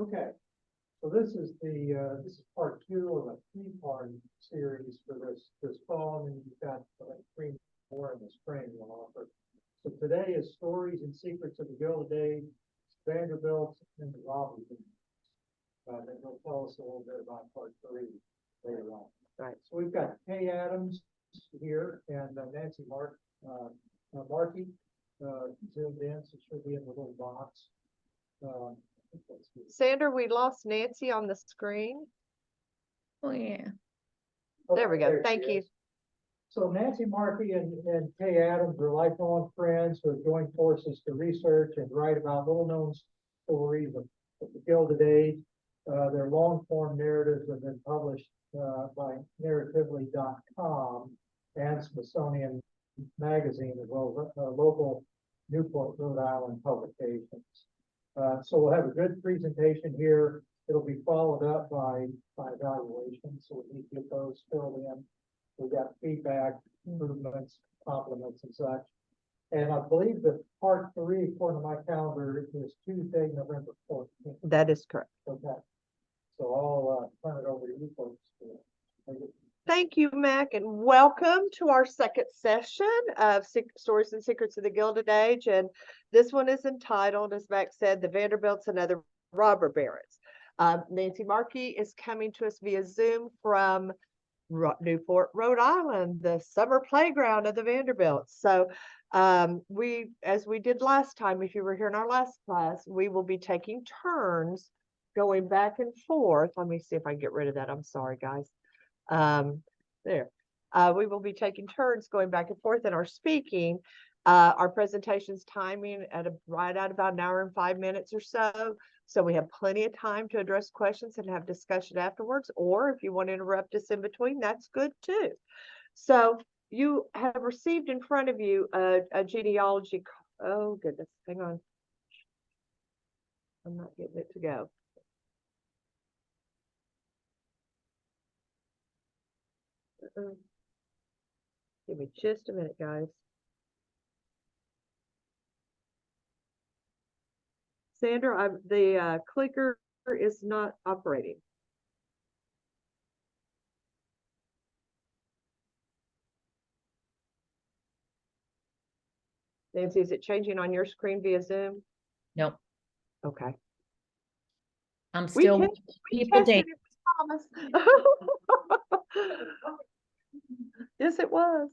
Okay, so this is part two of a three-part series for this fall, and you've got three more in the spring we'll offer. So today is Stories and Secrets of the Gilded Age, Vanderbilt, and the Robertson. And they'll tell us a little bit about part three later on. Right. So we've got Kay Adams here and Nancy Markey zoomed in, so she'll be in the little box. Sandra, we lost Nancy on the screen. Oh, yeah. There we go. There Thank she you. is. So Nancy Markey and Kay Adams are lifelong friends who have joined forces to research and write about little-known stories of the Gilded Age. Their long-form narratives have been published by narratively.com and Smithsonian Magazine, as well as local Newport, Rhode Island publications. So we'll have a good presentation here. It'll be followed up by evaluations, so we need to get those filled in. We got feedback, improvements, compliments, and such. And I believe that part three, according to my calendar, is Tuesday, November 14th. That is correct. Okay. So I'll turn it over to you folks. Thank you, Mac, and welcome to our second session of Stories and Secrets of the Gilded Age. And this one is entitled, as Mac said, The Vanderbilts and Other Robber Barons. Nancy Markey is coming to us via Zoom from Newport, Rhode Island, the summer playground of the Vanderbilts. So as we did last time, if you were here in our last class, we will be taking turns going back and forth. Let me see if I can get rid of that. I'm sorry, guys. There. We will be taking turns going back and forth in our speaking. Our presentation's timing at right at about an hour and 5 minutes or so. So we have plenty of time to address questions and have discussion afterwards, or if you want to interrupt us in between, that's good too. So you have received in front of you a genealogy. Oh goodness, hang on. I'm not getting it to go. Give me just a minute, guys. Sandra, the clicker is not operating. Nancy, is it changing on your screen via Zoom? Nope. Okay. I'm still people date. Yes, it was.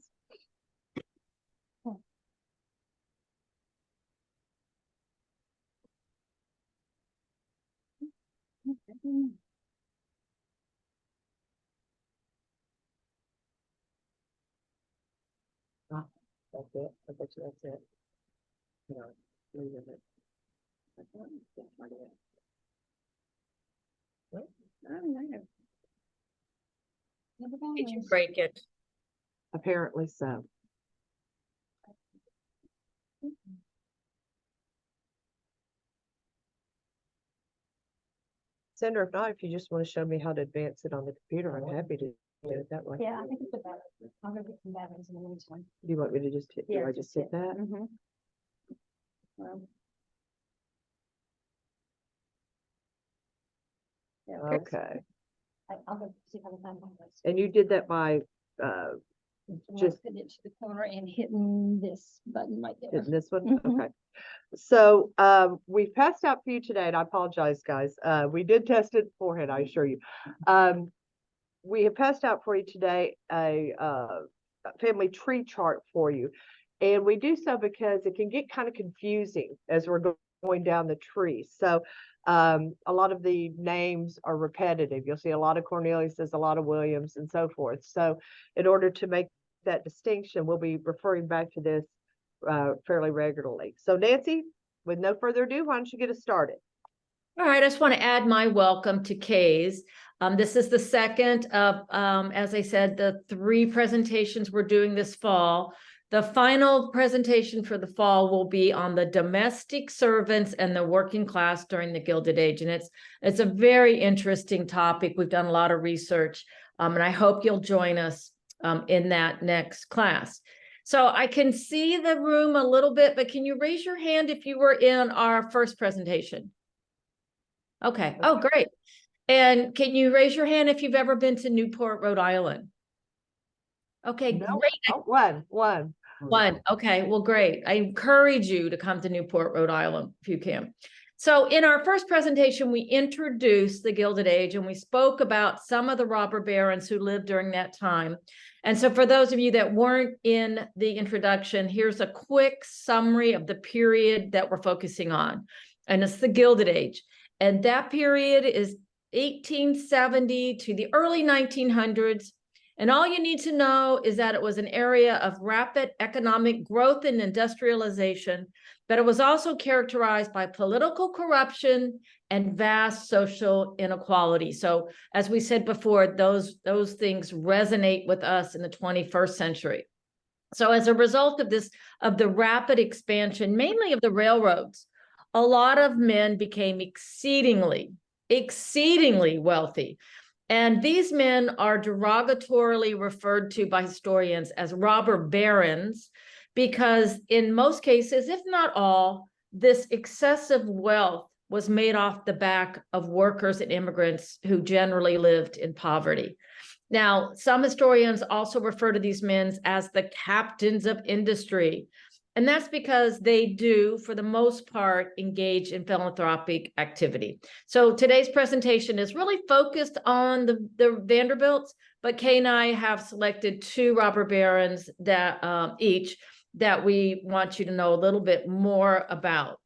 Oh, that's it. I bet you that's it. No, leave it. Did you break it? Apparently so. Sandra, if not, if you just want to show me how to advance it on the computer, I'm happy to do it that way. Yeah, I think it's about, I'm gonna get some batteries in the meantime. Do you want me to just hit, do I just hit that? Mm-hmm. Yeah, Okay. I'll go see if I can find my list. And you did that by just putting it to the corner and hitting this button right there. hitting this one? Mhm. Okay. So we've passed out for you today, and I apologize, guys. We did test it beforehand, I assure you. We have passed out for you today a family tree chart for you. And we do so because it can get kind of confusing as we're going down the tree. So a lot of the names are repetitive. You'll see a lot of Cornelius's, a lot of Williams, and so forth. So in order to make that distinction, we'll be referring back to this fairly regularly. So Nancy, with no further ado, why don't you get us started? All right, I just want to add my welcome to Kay's. This is the second of, as I said, the 3 presentations we're doing this fall. The final presentation for the fall will be on the domestic servants and the working class during the Gilded Age. And it's a very interesting topic. We've done a lot of research, and I hope you'll join us in that next class. So I can see the room a little bit, but can you raise your hand if you were in our first presentation? Okay. Oh, great. And can you raise your hand if you've ever been to Newport, Rhode Island? Okay, No. great. Oh, one. One. Okay, well, great. I encourage you to come to Newport, Rhode Island, if you can. So in our first presentation, we introduced the Gilded Age and we spoke about some of the robber barons who lived during that time. And so for those of you that weren't in the introduction, here's a quick summary of the period that we're focusing on. And it's the Gilded Age. And that period is 1870 to the early 1900s. And all you need to know is that it was an area of rapid economic growth and industrialization, but it was also characterized by political corruption and vast social inequality. So as we said before, those things resonate with us in the 21st century. So as a result of this, of the rapid expansion, mainly of the railroads, a lot of men became exceedingly wealthy. And these men are derogatorily referred to by historians as robber barons, because in most cases, if not all, this excessive wealth was made off the back of workers and immigrants who generally lived in poverty. Now, some historians also refer to these men as the captains of industry. And that's because they do, for the most part, engage in philanthropic activity. So today's presentation is really focused on the Vanderbilts, but Kay and I have selected two robber barons that each that we want you to know a little bit more about.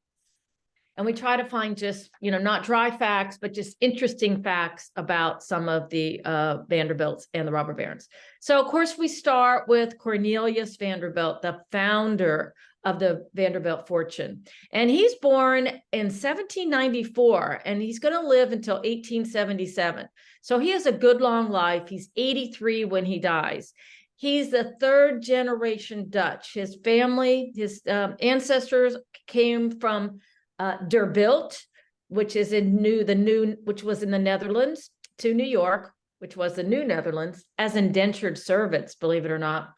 And we try to find just, not dry facts, but just interesting facts about some of the Vanderbilts and the robber barons. So, of course, we start with Cornelius Vanderbilt, the founder of the Vanderbilt fortune. And he's born in 1794, and he's going to live until 1877. So he has a good long life. He's 83 when he dies. He's the third generation Dutch. His family, his ancestors came from Vanderbilt, which is which was in the Netherlands, to New York, which was the New Netherlands, as indentured servants, believe it or not.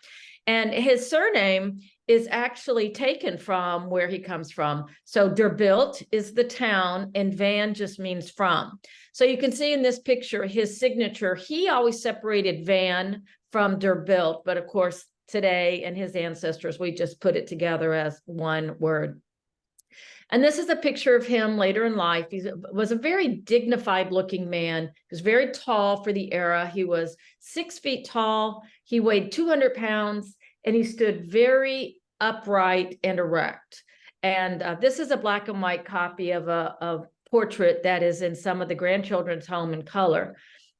And his surname is actually taken from where he comes from. So Vanderbilt is the town, and Van just means from. So you can see in this picture, his signature, he always separated Van from Vanderbilt, but of course, today and his ancestors, we just put it together as one word. And this is a picture of him later in life. He was a very dignified looking man. He was very tall for the era. He was 6 feet tall. He weighed 200 pounds, and he stood very upright and erect. And this is a black and white copy of a portrait that is in some of the grandchildren's home in color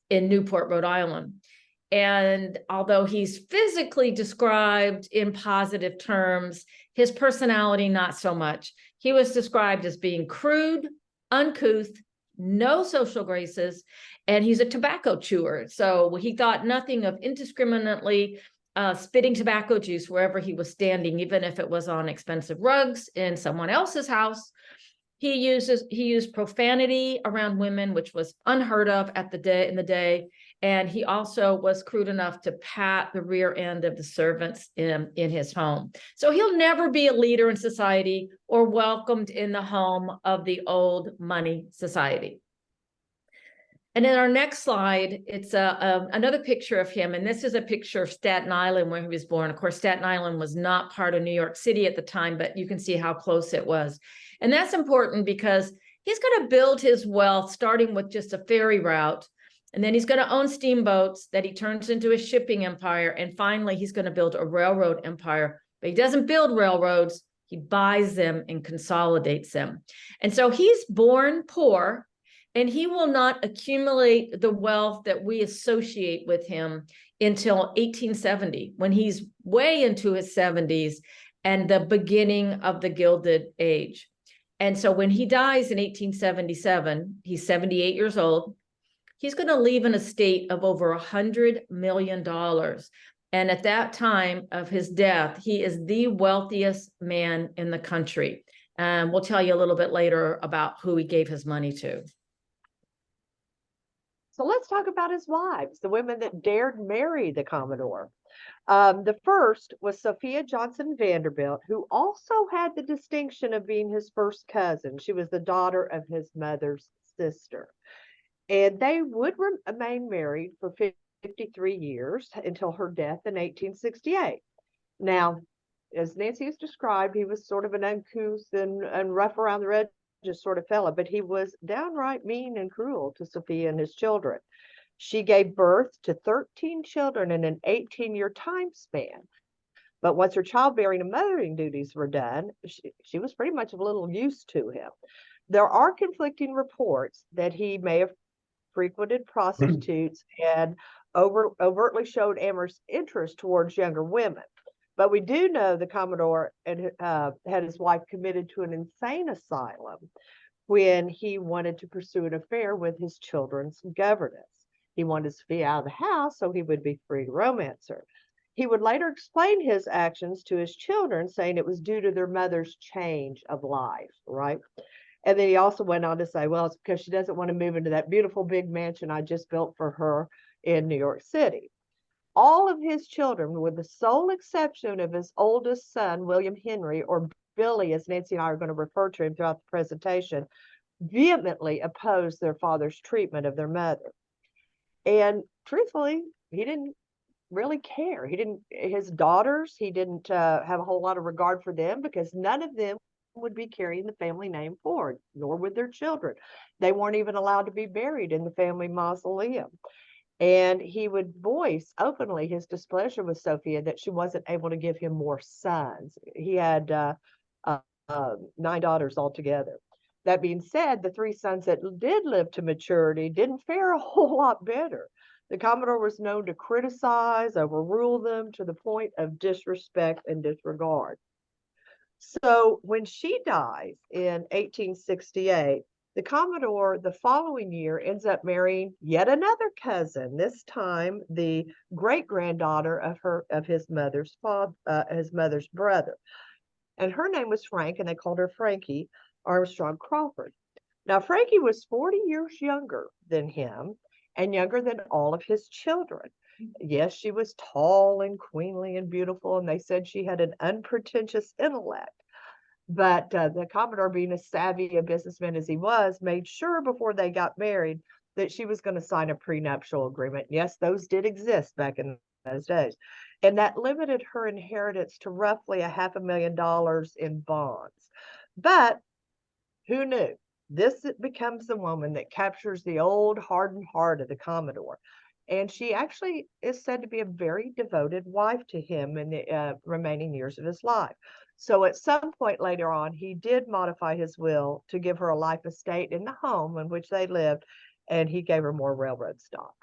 in Newport, Rhode Island. And although he's physically described in positive terms, his personality, not so much. He was described as being crude, uncouth, no social graces, and he's a tobacco chewer. So he thought nothing of indiscriminately spitting tobacco juice wherever he was standing, even if it was on expensive rugs in someone else's house. He used profanity around women, which was unheard of in the day. And he also was crude enough to pat the rear end of the servants in his home. So he'll never be a leader in society or welcomed in the home of the old money society. And in our next slide, it's another picture of him. And this is a picture of Staten Island where he was born. Of course, Staten Island was not part of New York City at the time, but you can see how close it was. And that's important because he's going to build his wealth starting with just a ferry route. And then he's going to own steamboats that he turns into a shipping empire. And finally, he's going to build a railroad empire. But he doesn't build railroads. He buys them and consolidates them. And so he's born poor, and he will not accumulate the wealth that we associate with him until 1870, when he's way into his 70s and the beginning of the Gilded Age. And so when he dies in 1877, he's 78 years old. He's going to leave an estate of over $100 million. And at that time of his death, he is the wealthiest man in the country. And we'll tell you a little bit later about who he gave his money to. So let's talk about his wives, the women that dared marry the Commodore. The first was Sophia Johnson Vanderbilt, who also had the distinction of being his first cousin. She was the daughter of his mother's sister. And they would remain married for 53 years until her death in 1868. Now, as Nancy has described, he was sort of an uncouth and rough around the edges sort of fella, but he was downright mean and cruel to Sophia and his children. She gave birth to 13 children in an 18-year time span. But once her childbearing and mothering duties were done, she was pretty much of a little used to him. There are conflicting reports that he may have frequented prostitutes and overtly showed amorous interest towards younger women. But we do know the Commodore had his wife committed to an insane asylum when he wanted to pursue an affair with his children's governess. He wanted Sophia out of the house so he would be free to romance her. He would later explain his actions to his children, saying it was due to their mother's change of life, right? And then he also went on to say, well, it's because she doesn't want to move into that beautiful big mansion I just built for her in New York City. All of his children, with the sole exception of his oldest son, William Henry, or Billy, as Nancy and I are going to refer to him throughout the presentation, vehemently opposed their father's treatment of their mother. And truthfully, he didn't really care. His daughters, he didn't have a whole lot of regard for them because none of them would be carrying the family name forward, nor would their children. They weren't even allowed to be buried in the family mausoleum. And he would voice openly his displeasure with Sophia that she wasn't able to give him more sons. He had 9 daughters altogether. That being said, the 3 sons that did live to maturity didn't fare a whole lot better. The Commodore was known to criticize, overrule them to the point of disrespect and disregard. So when she dies in 1868, the Commodore the following year ends up marrying yet another cousin, this time the great-granddaughter of his mother's brother. And her name was Frank, and they called her Frankie Armstrong Crawford. Now, Frankie was 40 years younger than him and younger than all of his children. Yes, she was tall and queenly and beautiful, and they said she had an unpretentious intellect. But the Commodore, being as savvy a businessman as he was, made sure before they got married that she was going to sign a prenuptial agreement. Yes, those did exist back in those days. And that limited her inheritance to roughly $500,000 in bonds. But who knew? This becomes the woman that captures the old hardened heart of the Commodore. And she actually is said to be a very devoted wife to him in the remaining years of his life. So at some point later on, he did modify his will to give her a life estate in the home in which they lived, and he gave her more railroad stock.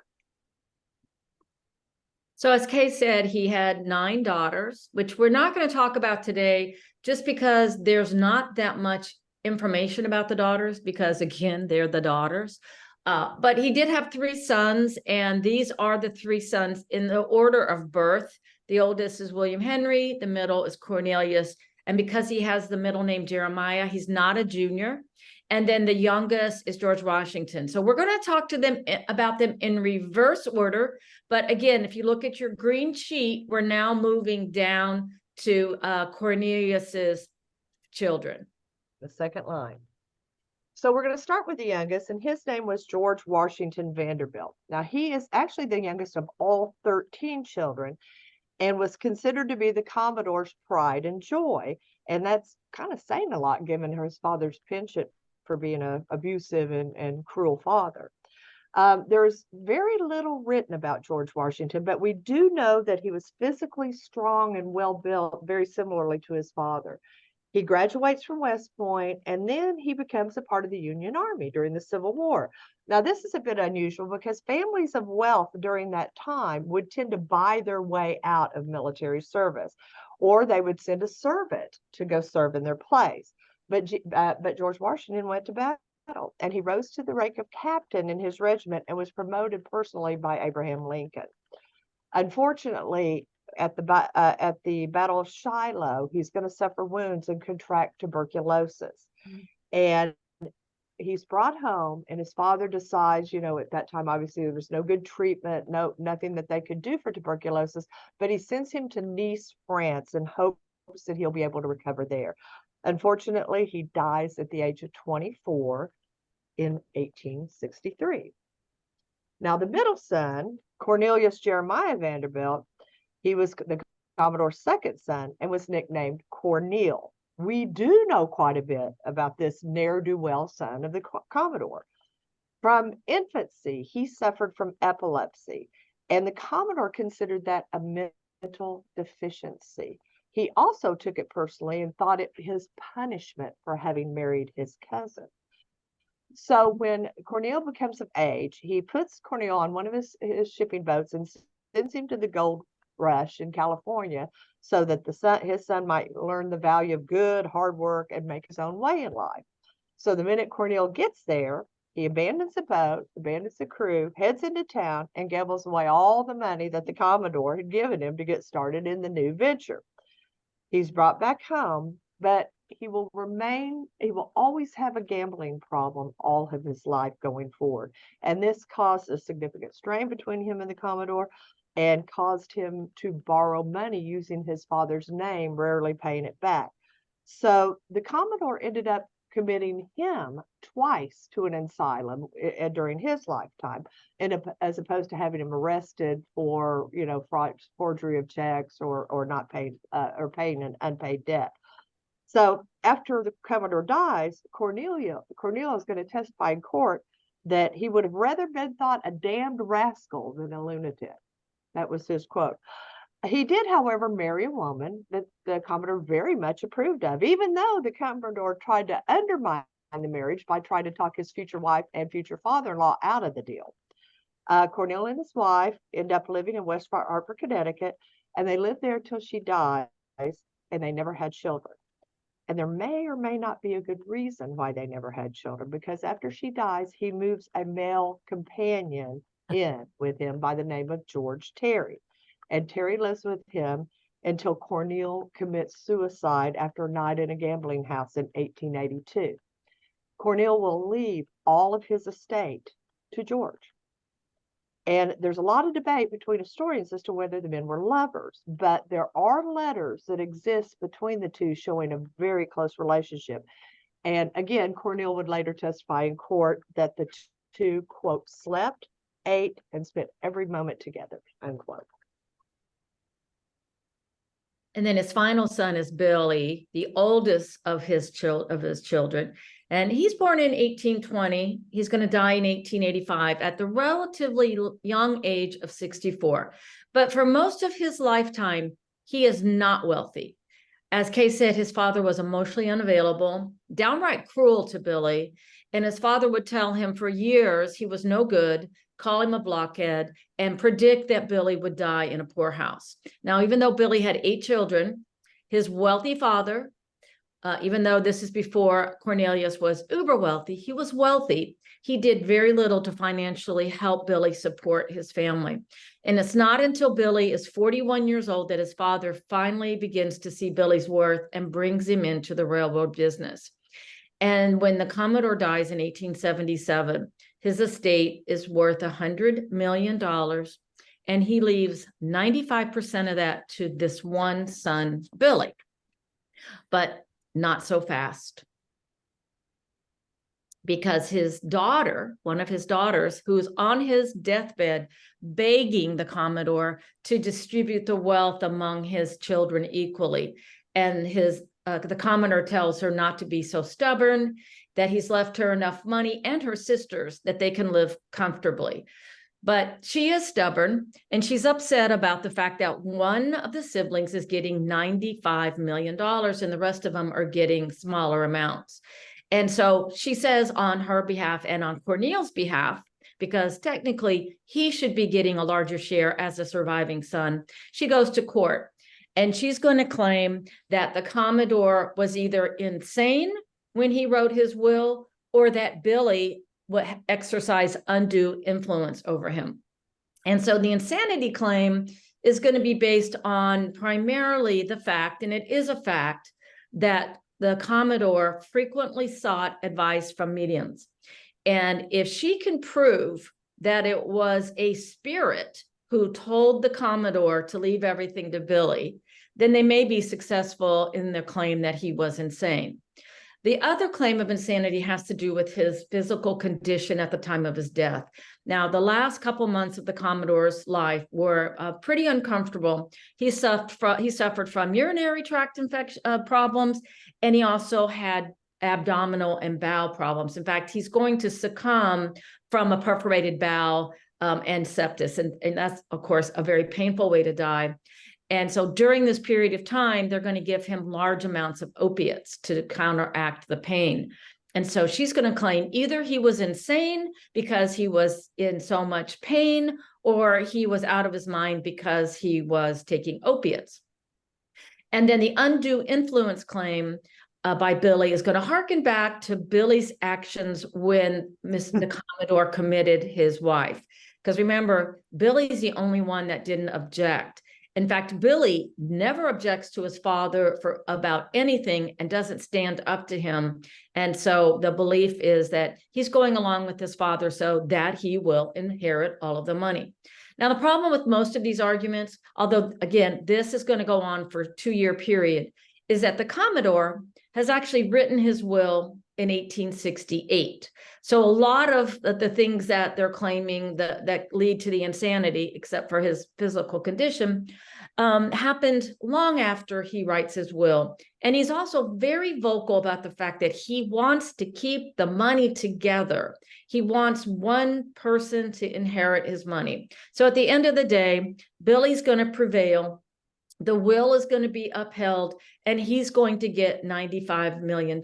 So as Kay said, he had 9 daughters, which we're not going to talk about today just because there's not that much information about the daughters because, again, they're the daughters. But he did have 3 sons, and these are the 3 sons in the order of birth. The oldest is William Henry, the middle is Cornelius, and because he has the middle name Jeremiah, he's not a junior. And then the youngest is George Washington. So we're going to talk to them about them in reverse order. But again, if you look at your green sheet, we're now moving down to Cornelius's children. The second line. So we're going to start with the youngest, and his name was George Washington Vanderbilt. Now, he is actually the youngest of all 13 children and was considered to be the Commodore's pride and joy. And that's kind of saying a lot given his father's penchant for being an abusive and cruel father. There's very little written about George Washington, but we do know that he was physically strong and well-built, very similarly to his father. He graduates from West Point, and then he becomes a part of the Union Army during the Civil War. Now, this is a bit unusual because families of wealth during that time would tend to buy their way out of military service, or they would send a servant to go serve in their place. But George Washington went to battle, and he rose to the rank of captain in his regiment and was promoted personally by Abraham Lincoln. Unfortunately, at the Battle of Shiloh, he's going to suffer wounds and contract tuberculosis. And he's brought home, and his father decides, at that time, obviously, there was no good treatment, nothing that they could do for tuberculosis, but he sends him to Nice, France, in hopes that he'll be able to recover there. Unfortunately, he dies at the age of 24. in 1863. Now, the middle son, Cornelius Jeremiah Vanderbilt, he was the Commodore's second son and was nicknamed Cornel. We do know quite a bit about this ne'er-do-well son of the Commodore. From infancy, he suffered from epilepsy, and the Commodore considered that a mental deficiency. He also took it personally and thought it his punishment for having married his cousin. So when Cornel becomes of age, he puts Cornel on one of his shipping boats and sends him to the gold rush in California so that his son might learn the value of good, hard work and make his own way in life. So the minute Cornel gets there, he abandons the boat, abandons the crew, heads into town, and gambles away all the money that the Commodore had given him to get started in the new venture. He's brought back home, but he will always have a gambling problem all of his life going forward. And this caused a significant strain between him and the Commodore and caused him to borrow money using his father's name, rarely paying it back. So the Commodore ended up committing him twice to an asylum during his lifetime, as opposed to having him arrested for, forgery of checks or not paid or paying an unpaid debt. So after the Commodore dies, Cornel is going to testify in court that he would have rather been thought a damned rascal than a lunatic. That was his quote. He did, however, marry a woman that the Commodore very much approved of, even though the Commodore tried to undermine the marriage by trying to talk his future wife and future father-in-law out of the deal. Cornel and his wife end up living in West Hartford, Connecticut, and they lived there till she dies, and they never had children. And there may or may not be a good reason why they never had children, because after she dies, he moves a male companion in with him by the name of George Terry. And Terry lives with him until Cornel commits suicide after a night in a gambling house in 1882. Cornel will leave all of his estate to George. And there's a lot of debate between historians as to whether the men were lovers, but there are letters that exist between the two showing a very close relationship. And again, Cornel would later testify in court that the two, quote, slept, ate, and spent every moment together, unquote. And then his final son is Billy, the oldest of his children. And he's born in 1820. He's going to die in 1885 at the relatively young age of 64. But for most of his lifetime, he is not wealthy. As Kay said, his father was emotionally unavailable, downright cruel to Billy. And his father would tell him for years he was no good, call him a blockhead, and predict that Billy would die in a poorhouse. Now, even though Billy had 8 children, his wealthy father, even though this is before Cornelius was uber wealthy, he was wealthy. He did very little to financially help Billy support his family. And it's not until Billy is 41 years old that his father finally begins to see Billy's worth and brings him into the railroad business. And when the Commodore dies in 1877, his estate is worth $100 million, and he leaves 95% of that to this one son, Billy. But not so fast. Because his daughter, one of his daughters, who's on his deathbed, begging the Commodore to distribute the wealth among his children equally. And the Commodore tells her not to be so stubborn, that he's left her enough money and her sisters that they can live comfortably. But she is stubborn, and she's upset about the fact that one of the siblings is getting $95 million and the rest of them are getting smaller amounts. And so she says on her behalf and on Cornel's behalf, because technically he should be getting a larger share as a surviving son, she goes to court. And she's going to claim that the Commodore was either insane when he wrote his will, or that Billy would exercise undue influence over him. And so the insanity claim is going to be based on primarily the fact, and it is a fact, that the Commodore frequently sought advice from mediums. And if she can prove that it was a spirit who told the Commodore to leave everything to Billy, then they may be successful in their claim that he was insane. The other claim of insanity has to do with his physical condition at the time of his death. Now, the last couple months of the Commodore's life were pretty uncomfortable. He suffered from urinary tract infection problems, and he also had abdominal and bowel problems. In fact, he's going to succumb from a perforated bowel and sepsis, and that's, of course, a very painful way to die. And so during this period of time, they're going to give him large amounts of opiates to counteract the pain. And so she's going to claim either he was insane because he was in so much pain, or he was out of his mind because he was taking opiates. And then the undue influence claim by Billy is going to harken back to Billy's actions when the Commodore committed his wife. Because remember, Billy's the only one that didn't object. In fact, Billy never objects to his father about anything and doesn't stand up to him. And so the belief is that he's going along with his father so that he will inherit all of the money. Now, the problem with most of these arguments, although, again, this is going to go on for a 2-year period, is that the Commodore has actually written his will in 1868. So a lot of the things that they're claiming that lead to the insanity, except for his physical condition, happened long after he writes his will. And he's also very vocal about the fact that he wants to keep the money together. He wants one person to inherit his money. So at the end of the day, Billy's going to prevail. The will is going to be upheld, and he's going to get $95 million.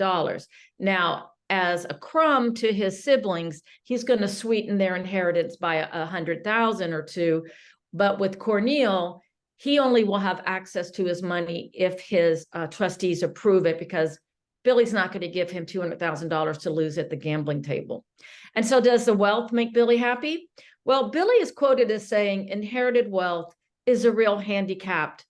Now, as a crumb to his siblings, he's going to sweeten their inheritance by 100,000 or two. But with Cornel, he only will have access to his money if his trustees approve it, because Billy's not going to give him $200,000 to lose at the gambling table. And so does the wealth make Billy happy? Well, Billy is quoted as saying inherited wealth is a real handicap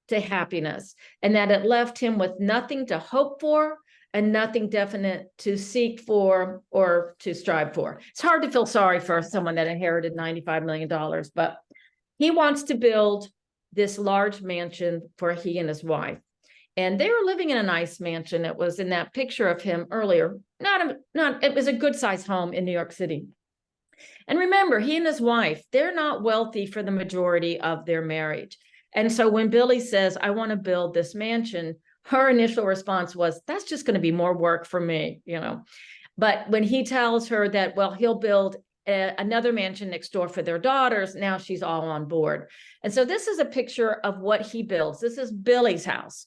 to happiness, and that it left him with nothing to hope for and nothing definite to seek for or to strive for. It's hard to feel sorry for someone that inherited $95 million, but he wants to build this large mansion for he and his wife. And they were living in a nice mansion. It was in that picture of him earlier. It was a good sized home in New York City. And remember, he and his wife, they're not wealthy for the majority of their marriage. And so when Billy says, I want to build this mansion, her initial response was, that's just going to be more work for me, you know. But when he tells her that, well, he'll build another mansion next door for their daughters, now she's all on board. And so this is a picture of what he builds. This is Billy's house.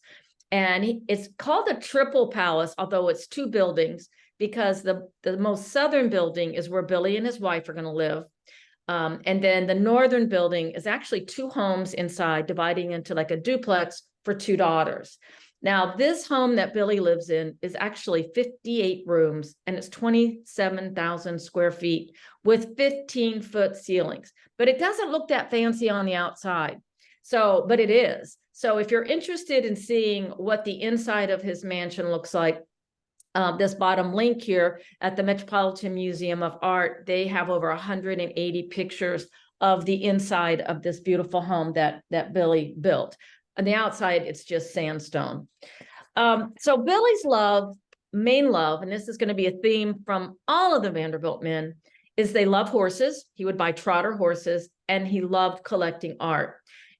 And it's called a triple palace, although it's 2 buildings, because the most southern building is where Billy and his wife are going to live. And then the northern building is actually 2 homes inside, dividing into like a duplex for 2 daughters. Now, this home that Billy lives in is actually 58 rooms, and it's 27,000 square feet with 15-foot ceilings. But it doesn't look that fancy on the outside. But it is. So if you're interested in seeing what the inside of his mansion looks like, this bottom link here at the Metropolitan Museum of Art, they have over 180 pictures of the inside of this beautiful home that Billy built. On the outside, it's just sandstone. So Billy's main love, and this is going to be a theme from all of the Vanderbilt men, is they love horses. He would buy trotter horses, and he loved collecting art.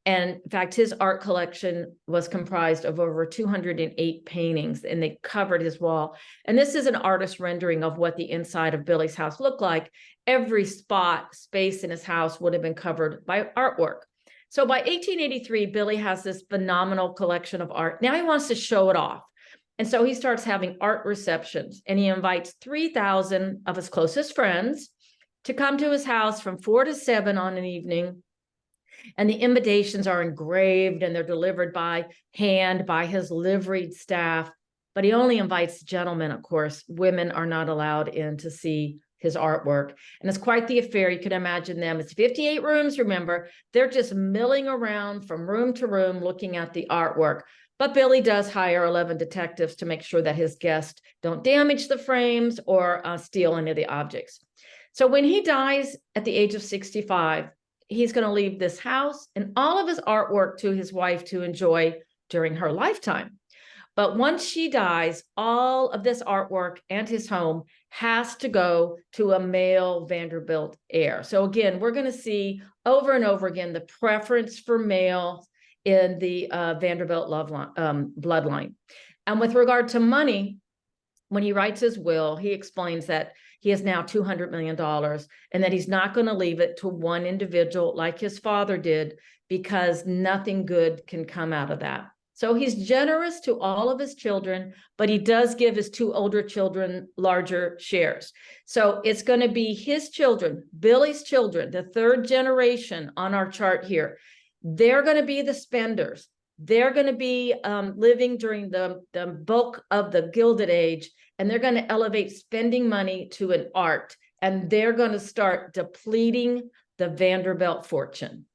And in fact, his art collection was comprised of over 208 paintings, and they covered his wall. And this is an artist rendering of what the inside of Billy's house looked like. Every space in his house would have been covered by artwork. So by 1883, Billy has this phenomenal collection of art. Now he wants to show it off. And so he starts having art receptions, and he invites 3,000 of his closest friends to come to his house from 4 to 7 on an evening. And the invitations are engraved, and they're delivered by hand by his liveried staff. But he only invites gentlemen, of course. Women are not allowed in to see his artwork. And it's quite the affair. You can imagine them. It's 58 rooms, remember. They're just milling around from room to room looking at the artwork. But Billy does hire 11 detectives to make sure that his guests don't damage the frames or steal any of the objects. So when he dies at the age of 65, he's going to leave this house and all of his artwork to his wife to enjoy during her lifetime. But once she dies, all of this artwork and his home has to go to a male Vanderbilt heir. So again, we're going to see over and over again the preference for males in the Vanderbilt bloodline. And with regard to money, when he writes his will, he explains that he has now $200 million and that he's not going to leave it to one individual like his father did, because nothing good can come out of that. So he's generous to all of his children, but he does give his two older children larger shares. So it's going to be his children, Billy's children, the third generation on our chart here. They're going to be the spenders. They're going to be living during the bulk of the Gilded Age, and they're going to elevate spending money to an art, and they're going to start depleting the Vanderbilt fortune.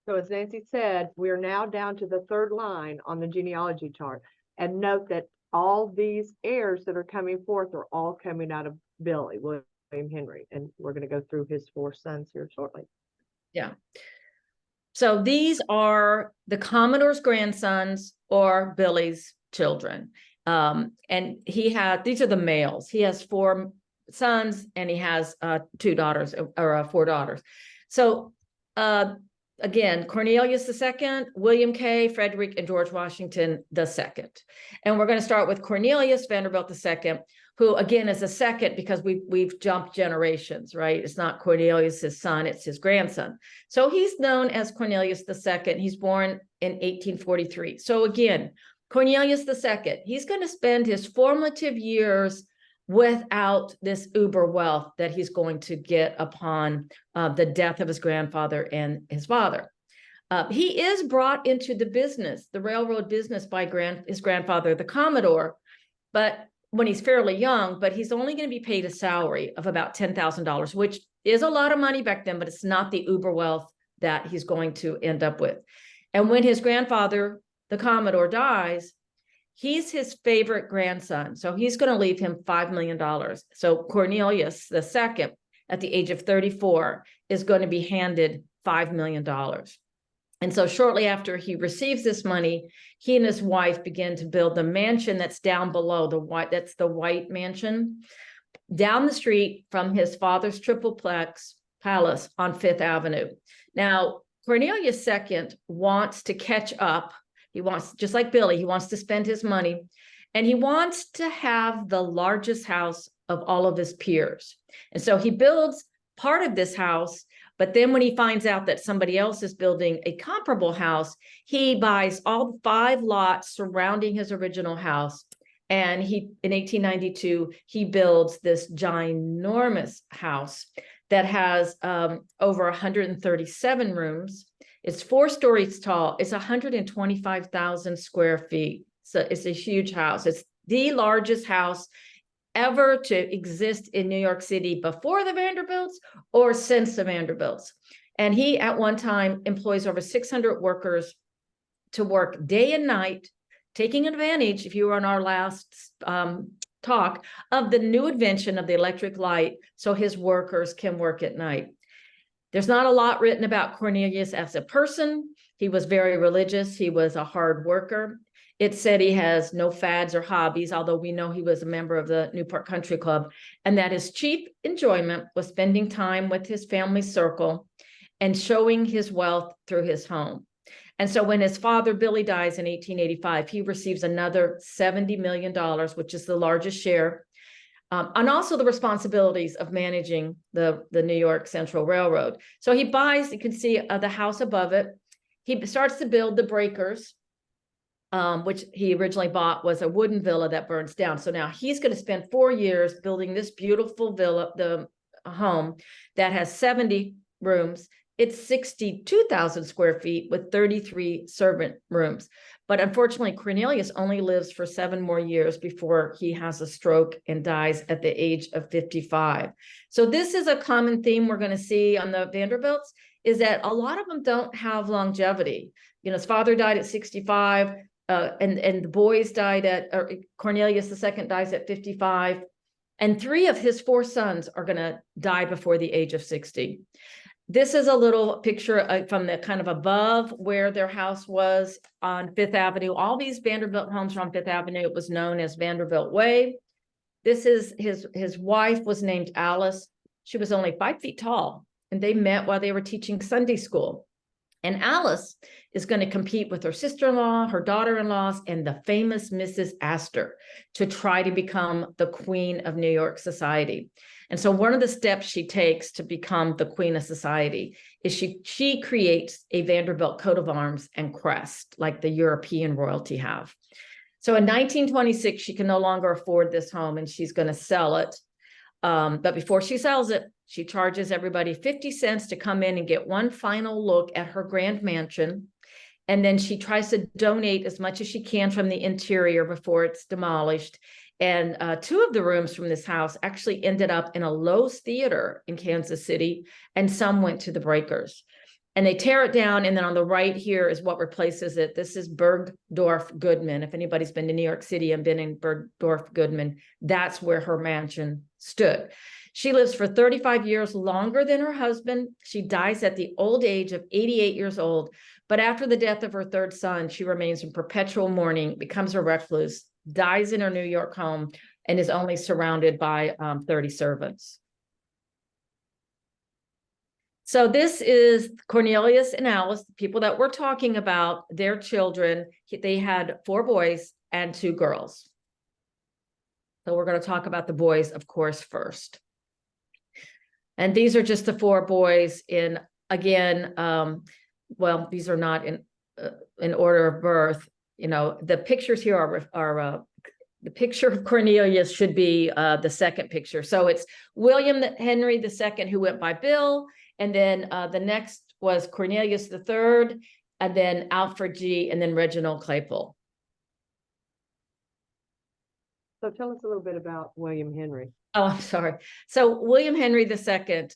So as Nancy said, we are now down to the third line on the genealogy chart. And note that all these heirs that are coming forth are all coming out of Billy, William Henry. And we're going to go through his four sons here shortly. Yeah. So these are the Commodore's grandsons or Billy's children. And these are the males. He has 4 sons and he has 2 daughters or 4 daughters. So again, Cornelius II, William K., Frederick, and George Washington II. And we're going to start with Cornelius Vanderbilt II, who again is a second because we've jumped generations, right? It's not Cornelius, his son, it's his grandson. So he's known as Cornelius II. He's born in 1843. So again, Cornelius II, he's going to spend his formative years without this uber wealth that he's going to get upon the death of his grandfather and his father. He is brought into the business, the railroad business, by his grandfather, the Commodore, but when he's fairly young, but he's only going to be paid a salary of about $10,000, which is a lot of money back then, but it's not the uber wealth that he's going to end up with. And when his grandfather, the Commodore, dies, he's his favorite grandson. So he's going to leave him $5 million. So Cornelius II, at the age of 34, is going to be handed $5 million. And so shortly after he receives this money, he and his wife begin to build the mansion that's down below, that's the White Mansion, down the street from his father's tripleplex palace on 5th Avenue. Now, Cornelius II wants to catch up. He wants, just like Billy, he wants to spend his money, and he wants to have the largest house of all of his peers. And so he builds part of this house, but then when he finds out that somebody else is building a comparable house, he buys all 5 lots surrounding his original house. And in 1892, he builds this ginormous house that has over 137 rooms. It's 4 stories tall. It's 125,000 square feet. So it's a huge house. It's the largest house ever to exist in New York City before the Vanderbilts or since the Vanderbilts. And he at one time employs over 600 workers to work day and night, taking advantage, if you were on our last talk, of the new invention of the electric light so his workers can work at night. There's not a lot written about Cornelius as a person. He was very religious. He was a hard worker. It said he has no fads or hobbies, although we know he was a member of the Newport Country Club, and that his chief enjoyment was spending time with his family circle and showing his wealth through his home. And so when his father, Billy, dies in 1885, he receives another $70 million, which is the largest share, and also the responsibilities of managing the New York Central Railroad. So he buys, you can see the house above it. He starts to build the breakers, which he originally bought was a wooden villa that burns down. So now he's going to spend 4 years building this beautiful villa, the home that has 70 rooms. It's 62,000 square feet with 33 servant rooms. But unfortunately, Cornelius only lives for 7 more years before he has a stroke and dies at the age of 55. So this is a common theme we're going to see on the Vanderbilts, is that a lot of them don't have longevity. You know, his father died at 65. And the boys died or Cornelius II dies at 55, and 3 of his 4 sons are going to die before the age of 60. This is a little picture from the kind of above where their house was on Fifth Avenue. All these Vanderbilt homes are on Fifth Avenue. It was known as Vanderbilt Way. This is his wife was named Alice. She was only 5 feet tall, and they met while they were teaching Sunday school. And Alice is going to compete with her sister-in-law, her daughter-in-laws, and the famous Mrs. Astor to try to become the queen of New York society. And so one of the steps she takes to become the queen of society is she creates a Vanderbilt coat of arms and crest like the European royalty have. So in 1926, she can no longer afford this home and she's going to sell it. But before she sells it, she charges everybody 50 cents to come in and get one final look at her grand mansion. And then she tries to donate as much as she can from the interior before it's demolished. And 2 of the rooms from this house actually ended up in a Lowe's theater in Kansas City, and some went to the Breakers. And they tear it down, and then on the right here is what replaces it. This is Bergdorf Goodman. If anybody's been to New York City and been in Bergdorf Goodman, that's where her mansion stood. She lives for 35 years longer than her husband. She dies at the old age of 88 years old. But after the death of her 3rd son, she remains in perpetual mourning, becomes a recluse, dies in her New York home, and is only surrounded by 30 servants. So this is Cornelius and Alice, the people that we're talking about, their children. They had 4 boys and 2 girls. So we're going to talk about the boys, of course, first. And these are just the 4 boys in, again, well, these are not in order of birth. You know, the pictures here are the picture of Cornelius should be the second picture. So it's William Henry II, who went by Bill. And then the next was Cornelius III, and then Alfred G., and then Reginald Claypool. So tell us a little bit about William Henry. Oh, I'm sorry. So William Henry II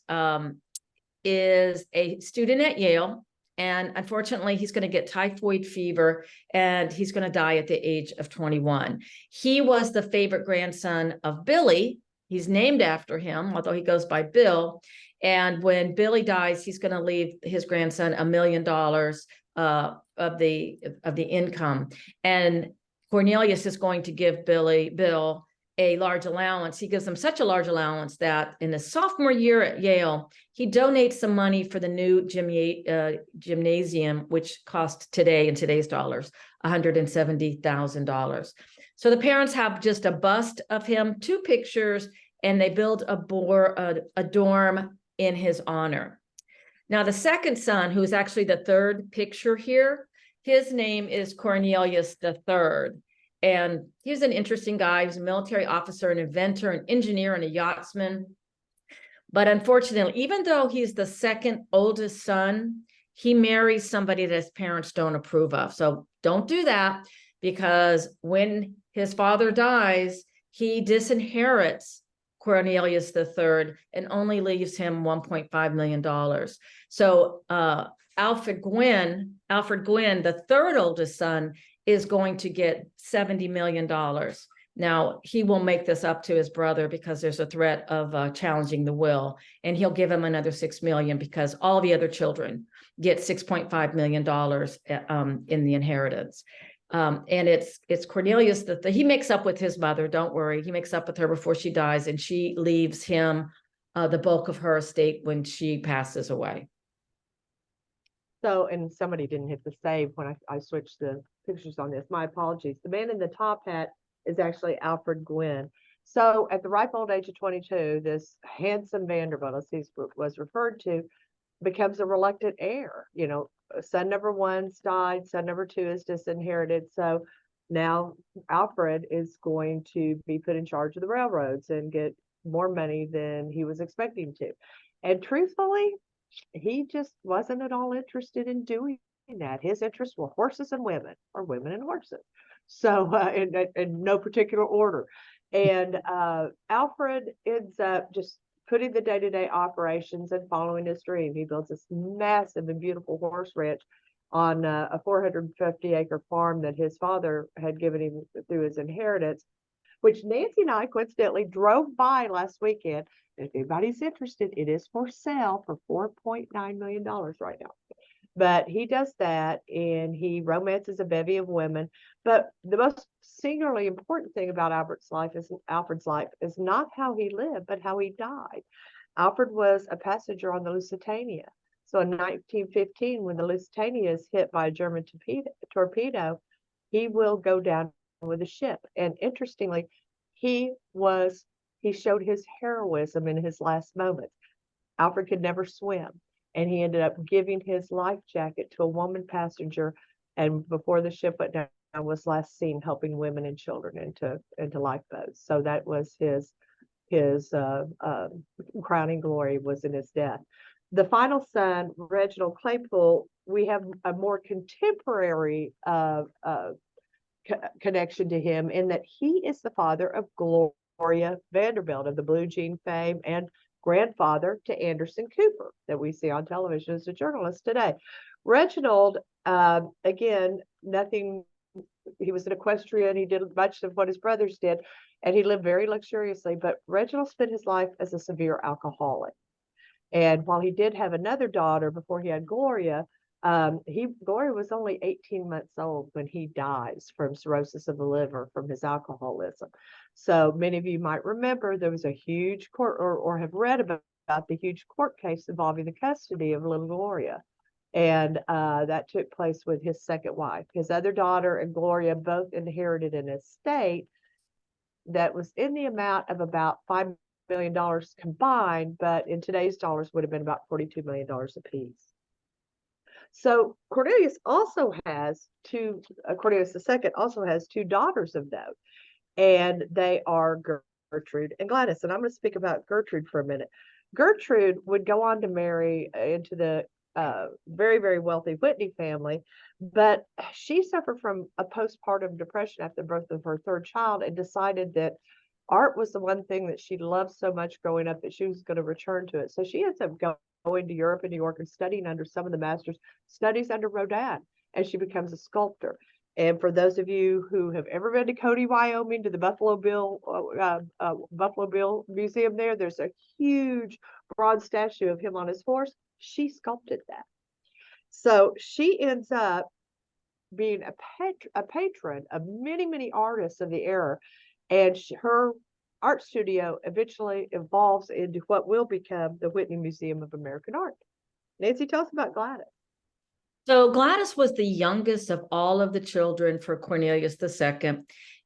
is a student at Yale. And unfortunately, he's going to get typhoid fever and he's going to die at the age of 21. He was the favorite grandson of Billy. He's named after him, although he goes by Bill. And when Billy dies, he's going to leave his grandson $1 million of the income. And Cornelius is going to give Bill a large allowance. He gives him such a large allowance that in his sophomore year at Yale, he donates some money for the new gymnasium, which cost today, in today's dollars, $170,000. So the parents have just a bust of him, 2 pictures, and they build a dorm in his honor. Now, the second son, who's actually the 3rd picture here, his name is Cornelius III. And he's an interesting guy. He's a military officer, an inventor, an engineer, and a yachtsman. But unfortunately, even though he's the 2nd oldest son, he marries somebody that his parents don't approve of. So don't do that, because when his father dies, he disinherits Cornelius III and only leaves him $1.5 million. So Alfred Gwynn, the 3rd oldest son, is going to get $70 million. Now, he will make this up to his brother because there's a threat of challenging the will, and he'll give him another $6 million because all the other children get $6.5 million in the inheritance. And it's Cornelius that he makes up with his mother. Don't worry. He makes up with her before she dies, and she leaves him the bulk of her estate when she passes away. So, and somebody didn't hit the save when I switched the pictures on this. My apologies. The man in the top hat is actually Alfred Gwynn. So at the ripe old age of 22, this handsome Vanderbilt, as he was referred to, becomes a reluctant heir. You know, son number 1's died, son number 2 is disinherited. So now Alfred is going to be put in charge of the railroads and get more money than he was expecting to. And truthfully, he just wasn't at all interested in doing that. His interests were horses and women, or women and horses. So in no particular order. And Alfred ends up just putting the day-to-day operations and following his dream. He builds this massive and beautiful horse ranch on a 450-acre farm that his father had given him through his inheritance. which Nancy and I coincidentally drove by last weekend. If anybody's interested, it is for sale for $4.9 million right now. But he does that, and he romances a bevy of women. But the most singularly important thing about Alfred's life is not how he lived, but how he died. Alfred was a passenger on the Lusitania. So in 1915, when the Lusitania is hit by a German torpedo, he will go down with the ship. And interestingly, he showed his heroism in his last moments. Alfred could never swim, and he ended up giving his life jacket to a woman passenger, and before the ship went down, was last seen helping women and children into lifeboats. So that was his crowning glory, was in his death. The final son, Reginald Claypool, we have a more contemporary connection to him in that he is the father of Gloria Vanderbilt of the Blue Jean fame, and grandfather to Anderson Cooper that we see on television as a journalist today. Reginald, again, he was an equestrian. He did much of what his brothers did, and he lived very luxuriously, but Reginald spent his life as a severe alcoholic. And while he did have another daughter before he had Gloria, Gloria was only 18 months old when he dies from cirrhosis of the liver from his alcoholism. So many of you might remember there was a huge court, or have read about the huge court case involving the custody of little Gloria. And that took place with his second wife. His other daughter and Gloria both inherited an estate that was in the amount of about $5 million combined, but in today's dollars would have been about $42 million apiece. So Cornelius also has Cornelius II also has two daughters of note, and they are Gertrude and Gladys. And I'm going to speak about Gertrude for a minute. Gertrude would go on to marry into the very, very wealthy Whitney family, but she suffered from a postpartum depression after the birth of her third child and decided that art was the one thing that she loved so much growing up that she was going to return to it. So she ends up going to Europe and New York and studying under some of the masters, studies under Rodin, and she becomes a sculptor. And for those of you who have ever been to Cody, Wyoming, to the Buffalo Bill Museum there's a huge bronze statue of him on his horse. She sculpted that. So she ends up being a patron of many, many artists of the era. And her art studio eventually evolves into what will become the Whitney Museum of American Art. Nancy, tell us about Gladys. So Gladys was the youngest of all of the children for Cornelius II,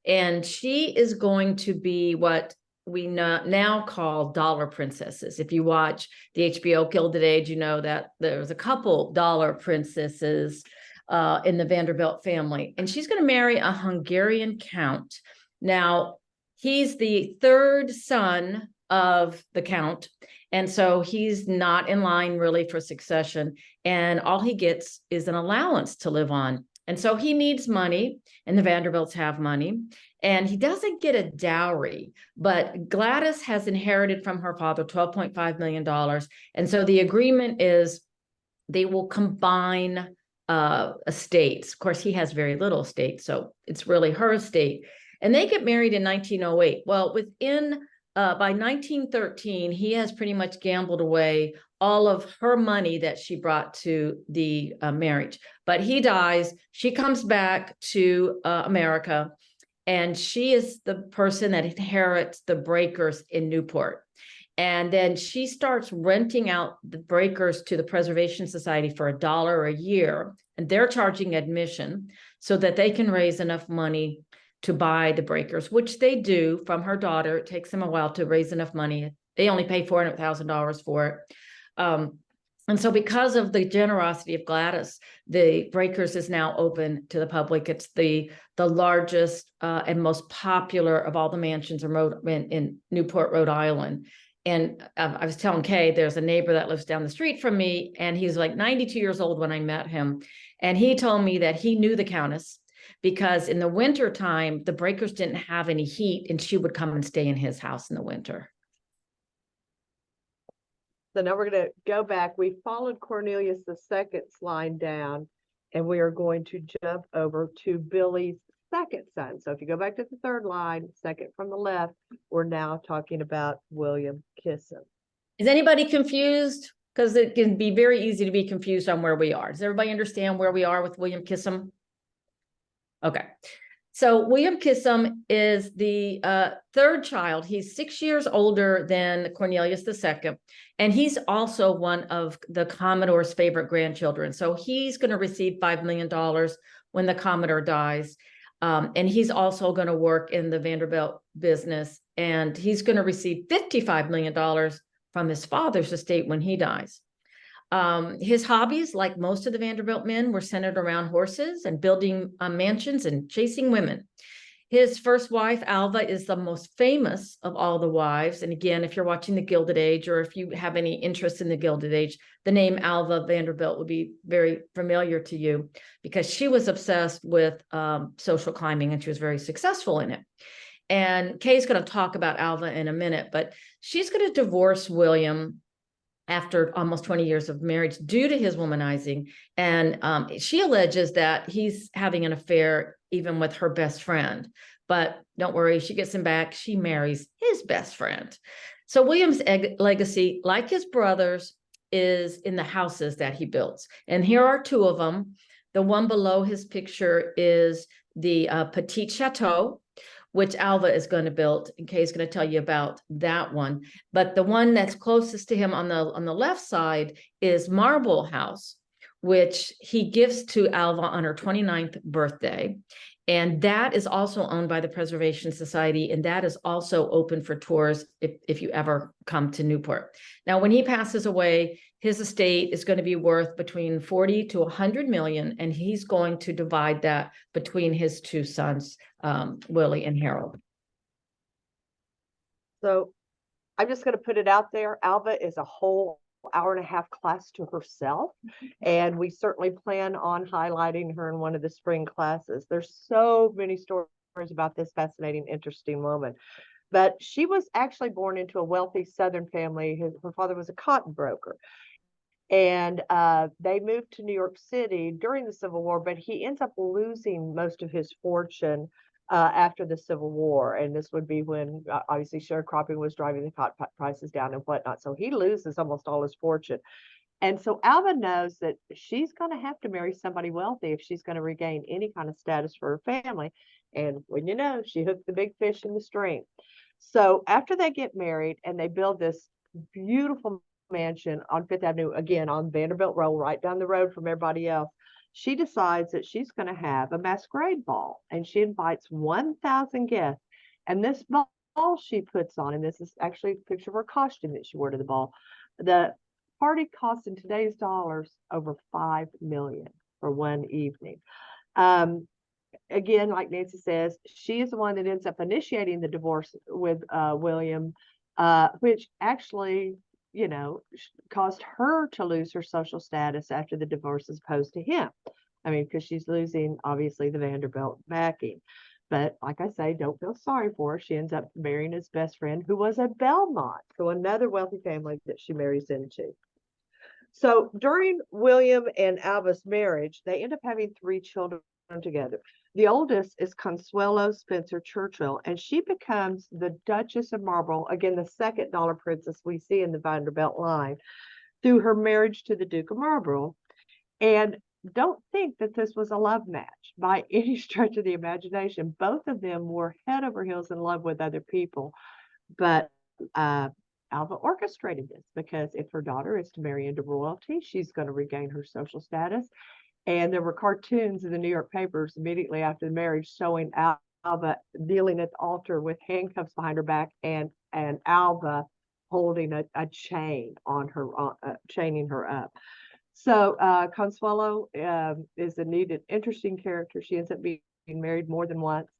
and she is going to be what we now call dollar princesses. If you watch the HBO Gilded Age, you know that there's a couple dollar princesses in the Vanderbilt family, and she's going to marry a Hungarian count. Now, he's the third son of the count, and so he's not in line really for succession, and all he gets is an allowance to live on. And so he needs money, and the Vanderbilts have money, and he doesn't get a dowry, but Gladys has inherited from her father $12.5 million. And so the agreement is they will combine estates. Of course, he has very little estate, so it's really her estate. And they get married in 1908. Well, by 1913, he has pretty much gambled away all of her money that she brought to the marriage. But he dies. She comes back to America, and she is the person that inherits the breakers in Newport. And then she starts renting out the breakers to the Preservation Society for $1 a year, and they're charging admission so that they can raise enough money to buy the breakers, which they do from her daughter. It takes them a while to raise enough money. They only pay $400,000 for it. And so because of the generosity of Gladys, the breakers is now open to the public. It's the largest and most popular of all the mansions in Newport, Rhode Island. And I was telling Kay, there's a neighbor that lives down the street from me, and he's like 92 years old when I met him. And he told me that he knew the Countess because in the winter time, the breakers didn't have any heat, and she would come and stay in his house in the winter. So now we're going to go back. We followed Cornelius II's line down, and we are going to jump over to Billy's second son. So if you go back to the third line, second from the left, we're now talking about William Kissam. Is anybody confused? Because it can be very easy to be confused on where we are. Does everybody understand where we are with William Kissam? Okay. So William Kissam is the third child. He's 6 years older than Cornelius II, and he's also one of the Commodore's favorite grandchildren. So he's going to receive $5 million when the Commodore dies. And he's also going to work in the Vanderbilt business, and he's going to receive $55 million from his father's estate when he dies. His hobbies, like most of the Vanderbilt men, were centered around horses and building mansions and chasing women. His first wife, Alva, is the most famous of all the wives. And again, if you're watching the Gilded Age, or if you have any interest in the Gilded Age, the name Alva Vanderbilt would be very familiar to you, because she was obsessed with social climbing, and she was very successful in it. And Kay's going to talk about Alva in a minute, but she's going to divorce William after almost 20 years of marriage due to his womanizing. And she alleges that he's having an affair even with her best friend. But don't worry, she gets him back. She marries his best friend. So William's legacy, like his brother's, is in the houses that he builds. And here are two of them. The one below his picture is the Petit Chateau, which Alva is going to build, and Kay is going to tell you about that one. But the one that's closest to him on the left side is Marble House, which he gives to Alva on her 29th birthday. And that is also owned by the Preservation Society, and that is also open for tours if you ever come to Newport. Now, when he passes away, his estate is going to be worth between 40 to 100 million, and he's going to divide that between his two sons, Willie and Harold. So I'm just going to put it out there. Alva is a whole hour-and-a-half class to herself, and we certainly plan on highlighting her in one of the spring classes. There's so many stories about this fascinating, interesting woman. But she was actually born into a wealthy Southern family. Her father was a cotton broker. And they moved to New York City during the Civil War, but he ends up losing most of his fortune after the Civil War. And this would be when obviously sharecropping was driving the cotton prices down and whatnot. So he loses almost all his fortune. And so Alva knows that she's going to have to marry somebody wealthy if she's going to regain any kind of status for her family. And when you know, she hooked the big fish in the stream. So after they get married and they build this beautiful mansion on Fifth Avenue, again on Vanderbilt Road, right down the road from everybody else, she decides that she's going to have a masquerade ball, and she invites 1,000 guests. And this ball she puts on, and this is actually a picture of her costume that she wore to the ball, the party cost in today's dollars over $5 million for one evening. Again, like Nancy says, she is the one that ends up initiating the divorce with William, which actually, you know, caused her to lose her social status after the divorce as opposed to him. I mean, because she's losing, obviously, the Vanderbilt backing. But like I say, don't feel sorry for her. She ends up marrying his best friend, who was a Belmont, so another wealthy family that she marries into. So during William and Alva's marriage, they end up having 3 children together. The oldest is Consuelo Spencer Churchill, and she becomes the Duchess of Marlborough, again, the second dollar princess we see in the Vanderbilt line, through her marriage to the Duke of Marlborough. And don't think that this was a love match by any stretch of the imagination. Both of them were head over heels in love with other people. But Alva orchestrated this, because if her daughter is to marry into royalty, she's going to regain her social status. And there were cartoons in the New York papers immediately after the marriage showing Alva kneeling at the altar with handcuffs behind her back, and Alva holding a chain on her, chaining her up. So Consuelo is a neat and interesting character. She ends up being married more than once,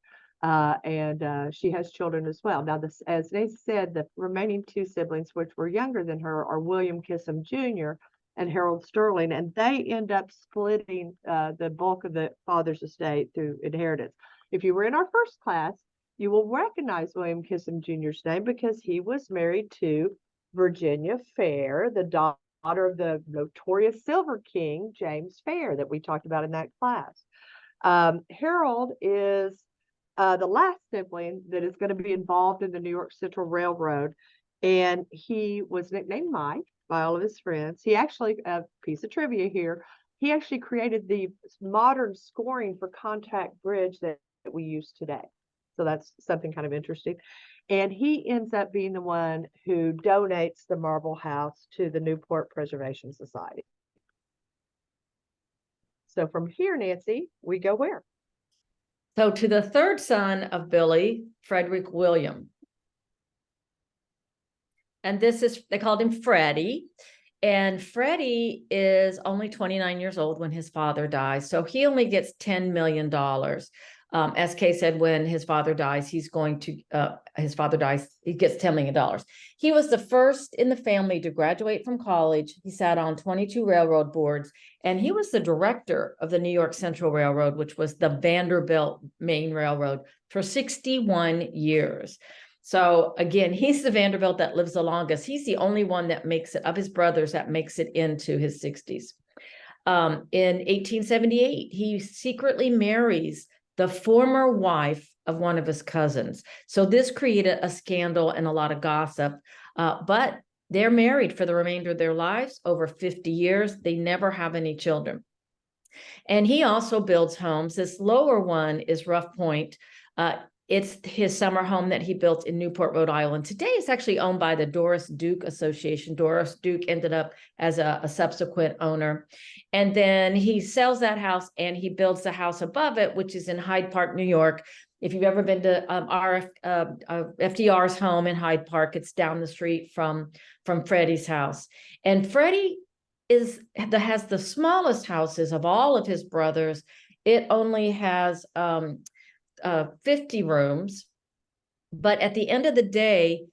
and she has children as well. Now, this, as Nancy said, the remaining 2 siblings, which were younger than her, are William Kissam Jr. and Harold Sterling, and they end up splitting the bulk of the father's estate through inheritance. If you were in our first class, you will recognize William Kissam Jr.'s name, because he was married to Virginia Fair, the daughter of the notorious Silver King, James Fair, that we talked about in that class. Harold is the last sibling that is going to be involved in the New York Central Railroad. And he was nicknamed Mike by all of his friends. He actually, a piece of trivia here, he actually created the modern scoring for contact bridge that we use today. So that's something kind of interesting. And he ends up being the one who donates the marble house to the Newport Preservation Society. So from here, Nancy, we go where? So to the third son of Billy, Frederick William. And this is, they called him Freddie. And Freddie is only 29 years old when his father dies. So he only gets $10 million. As Kay said, when his father dies, he gets $10 million. He was the first in the family to graduate from college. He sat on 22 railroad boards, and he was the director of the New York Central Railroad, which was the Vanderbilt main railroad, for 61 years. So again, he's the Vanderbilt that lives the longest. He's the only one that makes it, of his brothers, that makes it into his 60s. In 1878, he secretly marries the former wife of one of his cousins. So this created a scandal and a lot of gossip, but they're married for the remainder of their lives, over 50 years. They never have any children. And he also builds homes. This lower one is Rough Point. It's his summer home that he built in Newport, Rhode Island. Today it's actually owned by the Doris Duke Association. Doris Duke ended up as a subsequent owner. And then he sells that house and he builds the house above it, which is in Hyde Park, New York. If you've ever been to FDR's home in Hyde Park, it's down the street from Freddie's house. And Freddie has the smallest houses of all of his brothers. It only has 50 rooms, but at the end of the day,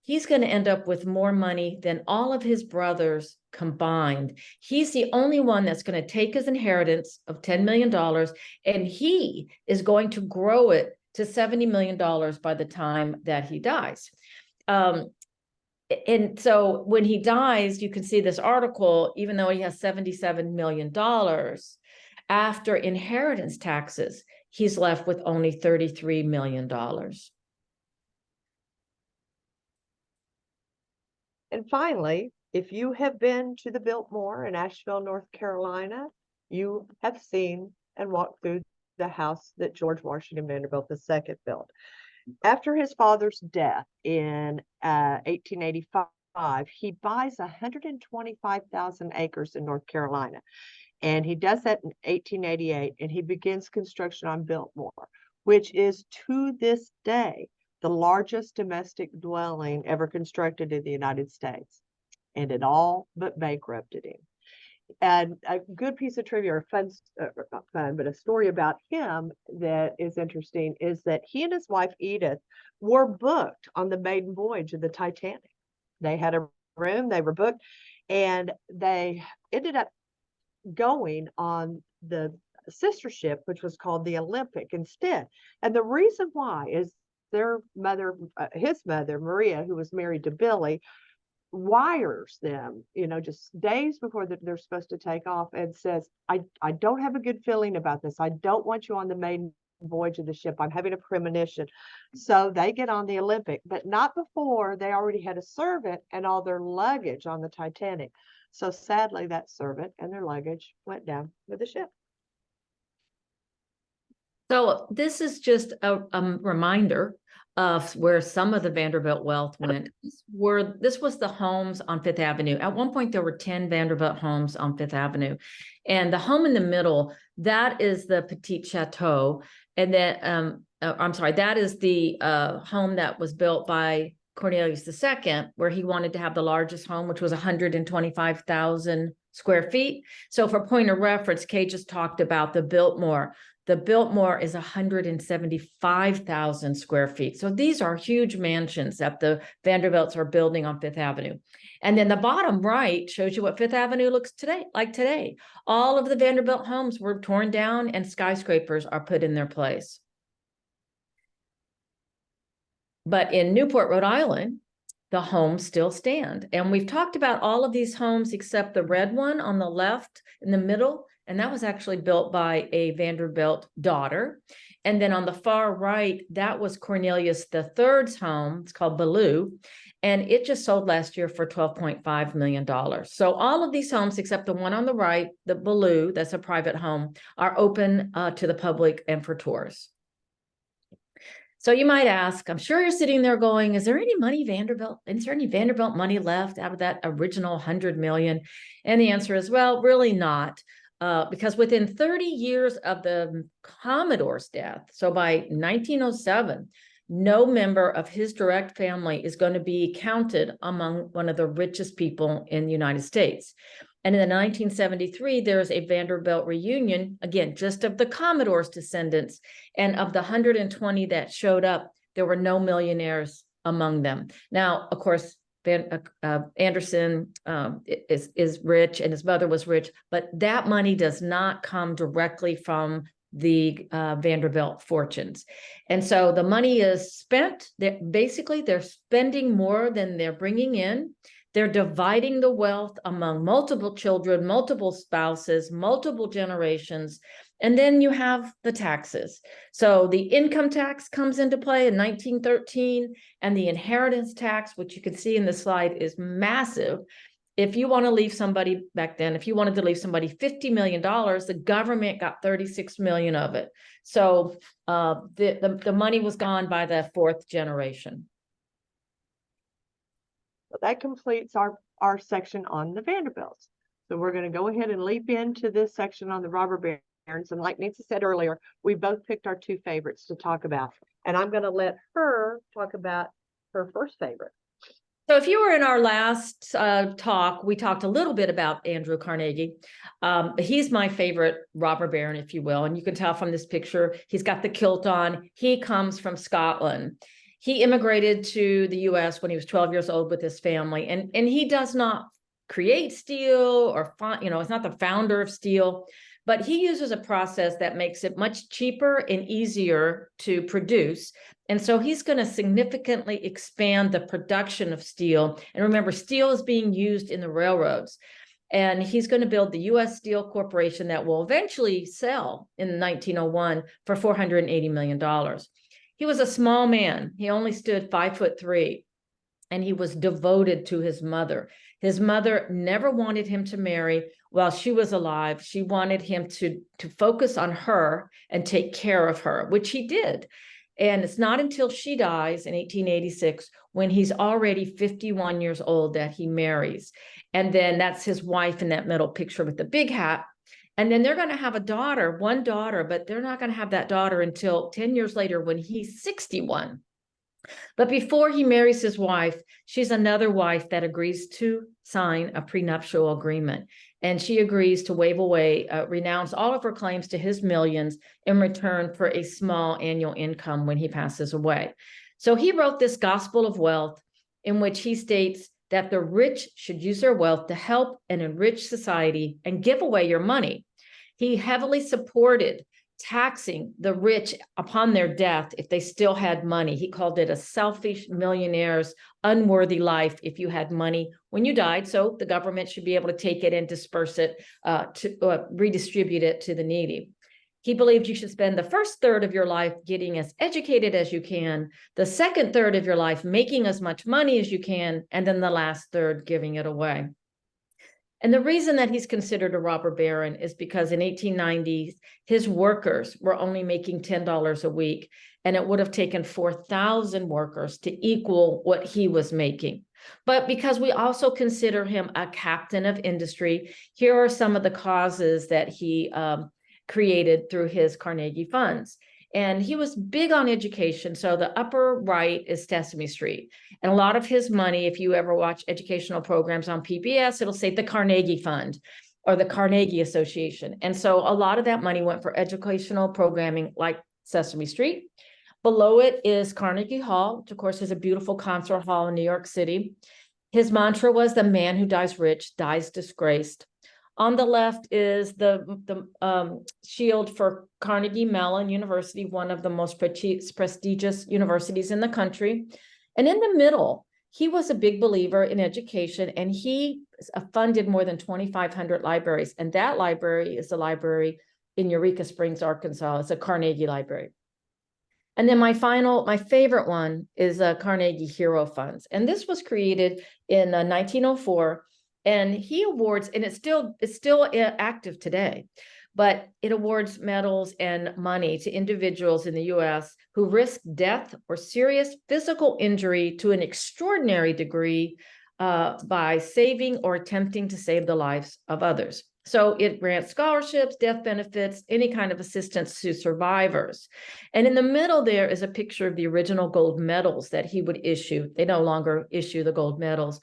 he's going to end up with more money than all of his brothers combined. He's the only one that's going to take his inheritance of $10 million, and he is going to grow it to $70 million by the time that he dies. And so when he dies, you can see this article, even though he has $77 million, after inheritance taxes, he's left with only $33 million. And finally, if you have been to the Biltmore in Asheville, North Carolina, you have seen and walked through the house that George Washington Vanderbilt II built. After his father's death in 1885, he buys 125,000 acres in North Carolina. And he does that in 1888, and he begins construction on Biltmore, which is to this day the largest domestic dwelling ever constructed in the United States. And it all but bankrupted him. And a good piece of trivia, or fun, not fun, but a story about him that is interesting is that he and his wife Edith were booked on the maiden voyage of the Titanic. They had a room, they were booked, and they ended up going on the sister ship, which was called the Olympic instead. And the reason why is their mother, his mother, Maria, who was married to Billy, wires them, just days before they're supposed to take off, and says, I don't have a good feeling about this. I don't want you on the maiden voyage of the ship. I'm having a premonition. So they get on the Olympic, but not before they already had a servant and all their luggage on the Titanic. So sadly, that servant and their luggage went down with the ship. So this is just a reminder of where some of the Vanderbilt wealth went. This was the homes on Fifth Avenue. At one point, there were 10 Vanderbilt homes on Fifth Avenue. And the home in the middle, that is the Petit Chateau. And then, I'm sorry, that is the home that was built by Cornelius II, where he wanted to have the largest home, which was 125,000 square feet. So for point of reference, Kay just talked about the Biltmore. The Biltmore is 175,000 square feet. So these are huge mansions that the Vanderbilts are building on Fifth Avenue. And then the bottom right shows you what Fifth Avenue looks like today. All of the Vanderbilt homes were torn down and skyscrapers are put in their place. But in Newport, Rhode Island, the homes still stand. And we've talked about all of these homes except the red one on the left in the middle. And that was actually built by a Vanderbilt daughter. And then on the far right, that was Cornelius III's home. It's called Ballou. And it just sold last year for $12.5 million. So all of these homes, except the one on the right, the Ballou, that's a private home, are open to the public and for tours. So you might ask, I'm sure you're sitting there going, is there any money Vanderbilt? Is there any Vanderbilt money left out of that original 100 million? And the answer is, well, really not. Because within 30 years of the Commodore's death, so by 1907, no member of his direct family is going to be counted among one of the richest people in the United States. And in 1973, there's a Vanderbilt reunion, again, just of the Commodore's descendants. And of the 120 that showed up, there were no millionaires among them. Now, of course, Anderson is rich and his mother was rich, but that money does not come directly from the Vanderbilt fortunes. And so the money is spent. They're spending more than they're bringing in. They're dividing the wealth among multiple children, multiple spouses, multiple generations. And then you have the taxes. So the income tax comes into play in 1913, and the inheritance tax, which you can see in the slide, is massive. If you want to leave somebody back then, if you wanted to leave somebody $50 million, the government got 36 million of it. So the money was gone by the fourth generation. So that completes our section on the Vanderbilts. So we're going to go ahead and leap into this section on the robber barons. And like Nancy said earlier, we both picked our two favorites to talk about. And I'm going to let her talk about her first favorite. So if you were in our last talk, we talked a little bit about Andrew Carnegie. He's my favorite robber baron, if you will. And you can tell from this picture, he's got the kilt on. He comes from Scotland. He immigrated to the US when he was 12 years old with his family. And he does not create steel or, it's not the founder of steel, but he uses a process that makes it much cheaper and easier to produce. And so he's going to significantly expand the production of steel. And remember, steel is being used in the railroads. And he's going to build the U.S. Steel Corporation that will eventually sell in 1901 for $480 million. He was a small man. He only stood 5'3", and he was devoted to his mother. His mother never wanted him to marry while she was alive. She wanted him to focus on her and take care of her, which he did. And it's not until she dies in 1886, when he's already 51 years old, that he marries. And then that's his wife in that middle picture with the big hat. And then they're going to have one daughter, but they're not going to have that daughter until 10 years later when he's 61. But before he marries his wife, she's another wife that agrees to sign a prenuptial agreement. And she agrees to waive away, renounce all of her claims to his millions in return for a small annual income when he passes away. So he wrote this Gospel of Wealth, in which he states that the rich should use their wealth to help and enrich society and give away your money. He heavily supported taxing the rich upon their death if they still had money. He called it a selfish millionaire's unworthy life if you had money when you died. So the government should be able to take it and disperse it, to redistribute it to the needy. He believed you should spend the first third of your life getting as educated as you can, the second third of your life making as much money as you can, and then the last third giving it away. And the reason that he's considered a robber baron is because in 1890s, his workers were only making $10 a week, and it would have taken 4,000 workers to equal what he was making. But because we also consider him a captain of industry, here are some of the causes that he created through his Carnegie funds. And he was big on education. So the upper right is Sesame Street. And a lot of his money, if you ever watch educational programs on PBS, it'll say the Carnegie Fund or the Carnegie Association. And so a lot of that money went for educational programming like Sesame Street. Below it is Carnegie Hall, which of course is a beautiful concert hall in New York City. His mantra was, the man who dies rich dies disgraced. On the left is the shield for Carnegie Mellon University, one of the most prestigious universities in the country. And in the middle he was a big believer in education, and he funded more than 2,500 libraries. And that library is the library in Eureka Springs, Arkansas. It's a Carnegie library. And then my favorite one is Carnegie Hero Funds. And this was created in 1904. And he awards, and it's still active today, but it awards medals and money to individuals in the US who risk death or serious physical injury to an extraordinary degree by saving or attempting to save the lives of others. So it grants scholarships, death benefits, any kind of assistance to survivors. And in the middle there is a picture of the original gold medals that he would issue. They no longer issue the gold medals.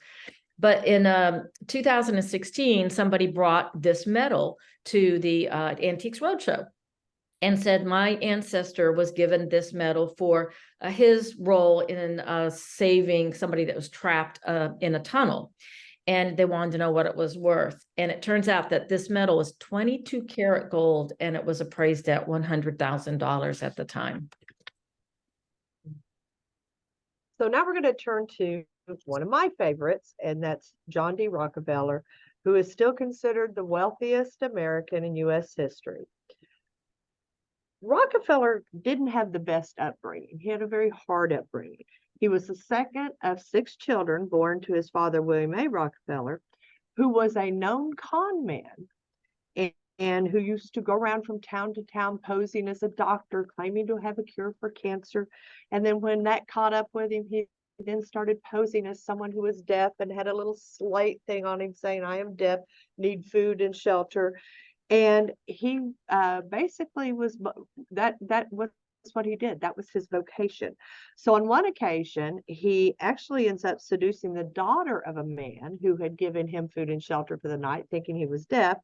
But in 2016, somebody brought this medal to the Antiques Roadshow and said, my ancestor was given this medal for his role in saving somebody that was trapped in a tunnel. And they wanted to know what it was worth. And it turns out that this medal was 22 karat gold, and it was appraised at $100,000 at the time. So now we're going to turn to one of my favorites, and that's John D. Rockefeller, who is still considered the wealthiest American in U.S. history. Rockefeller didn't have the best upbringing. He had a very hard upbringing. He was the second of 6 children born to his father, William A. Rockefeller, who was a known con man and who used to go around from town to town posing as a doctor, claiming to have a cure for cancer. And then when that caught up with him, he then started posing as someone who was deaf and had a little slate thing on him saying, I am deaf, need food and shelter. And he basically was, that was what he did. That was his vocation. So on one occasion, he actually ends up seducing the daughter of a man who had given him food and shelter for the night, thinking he was deaf,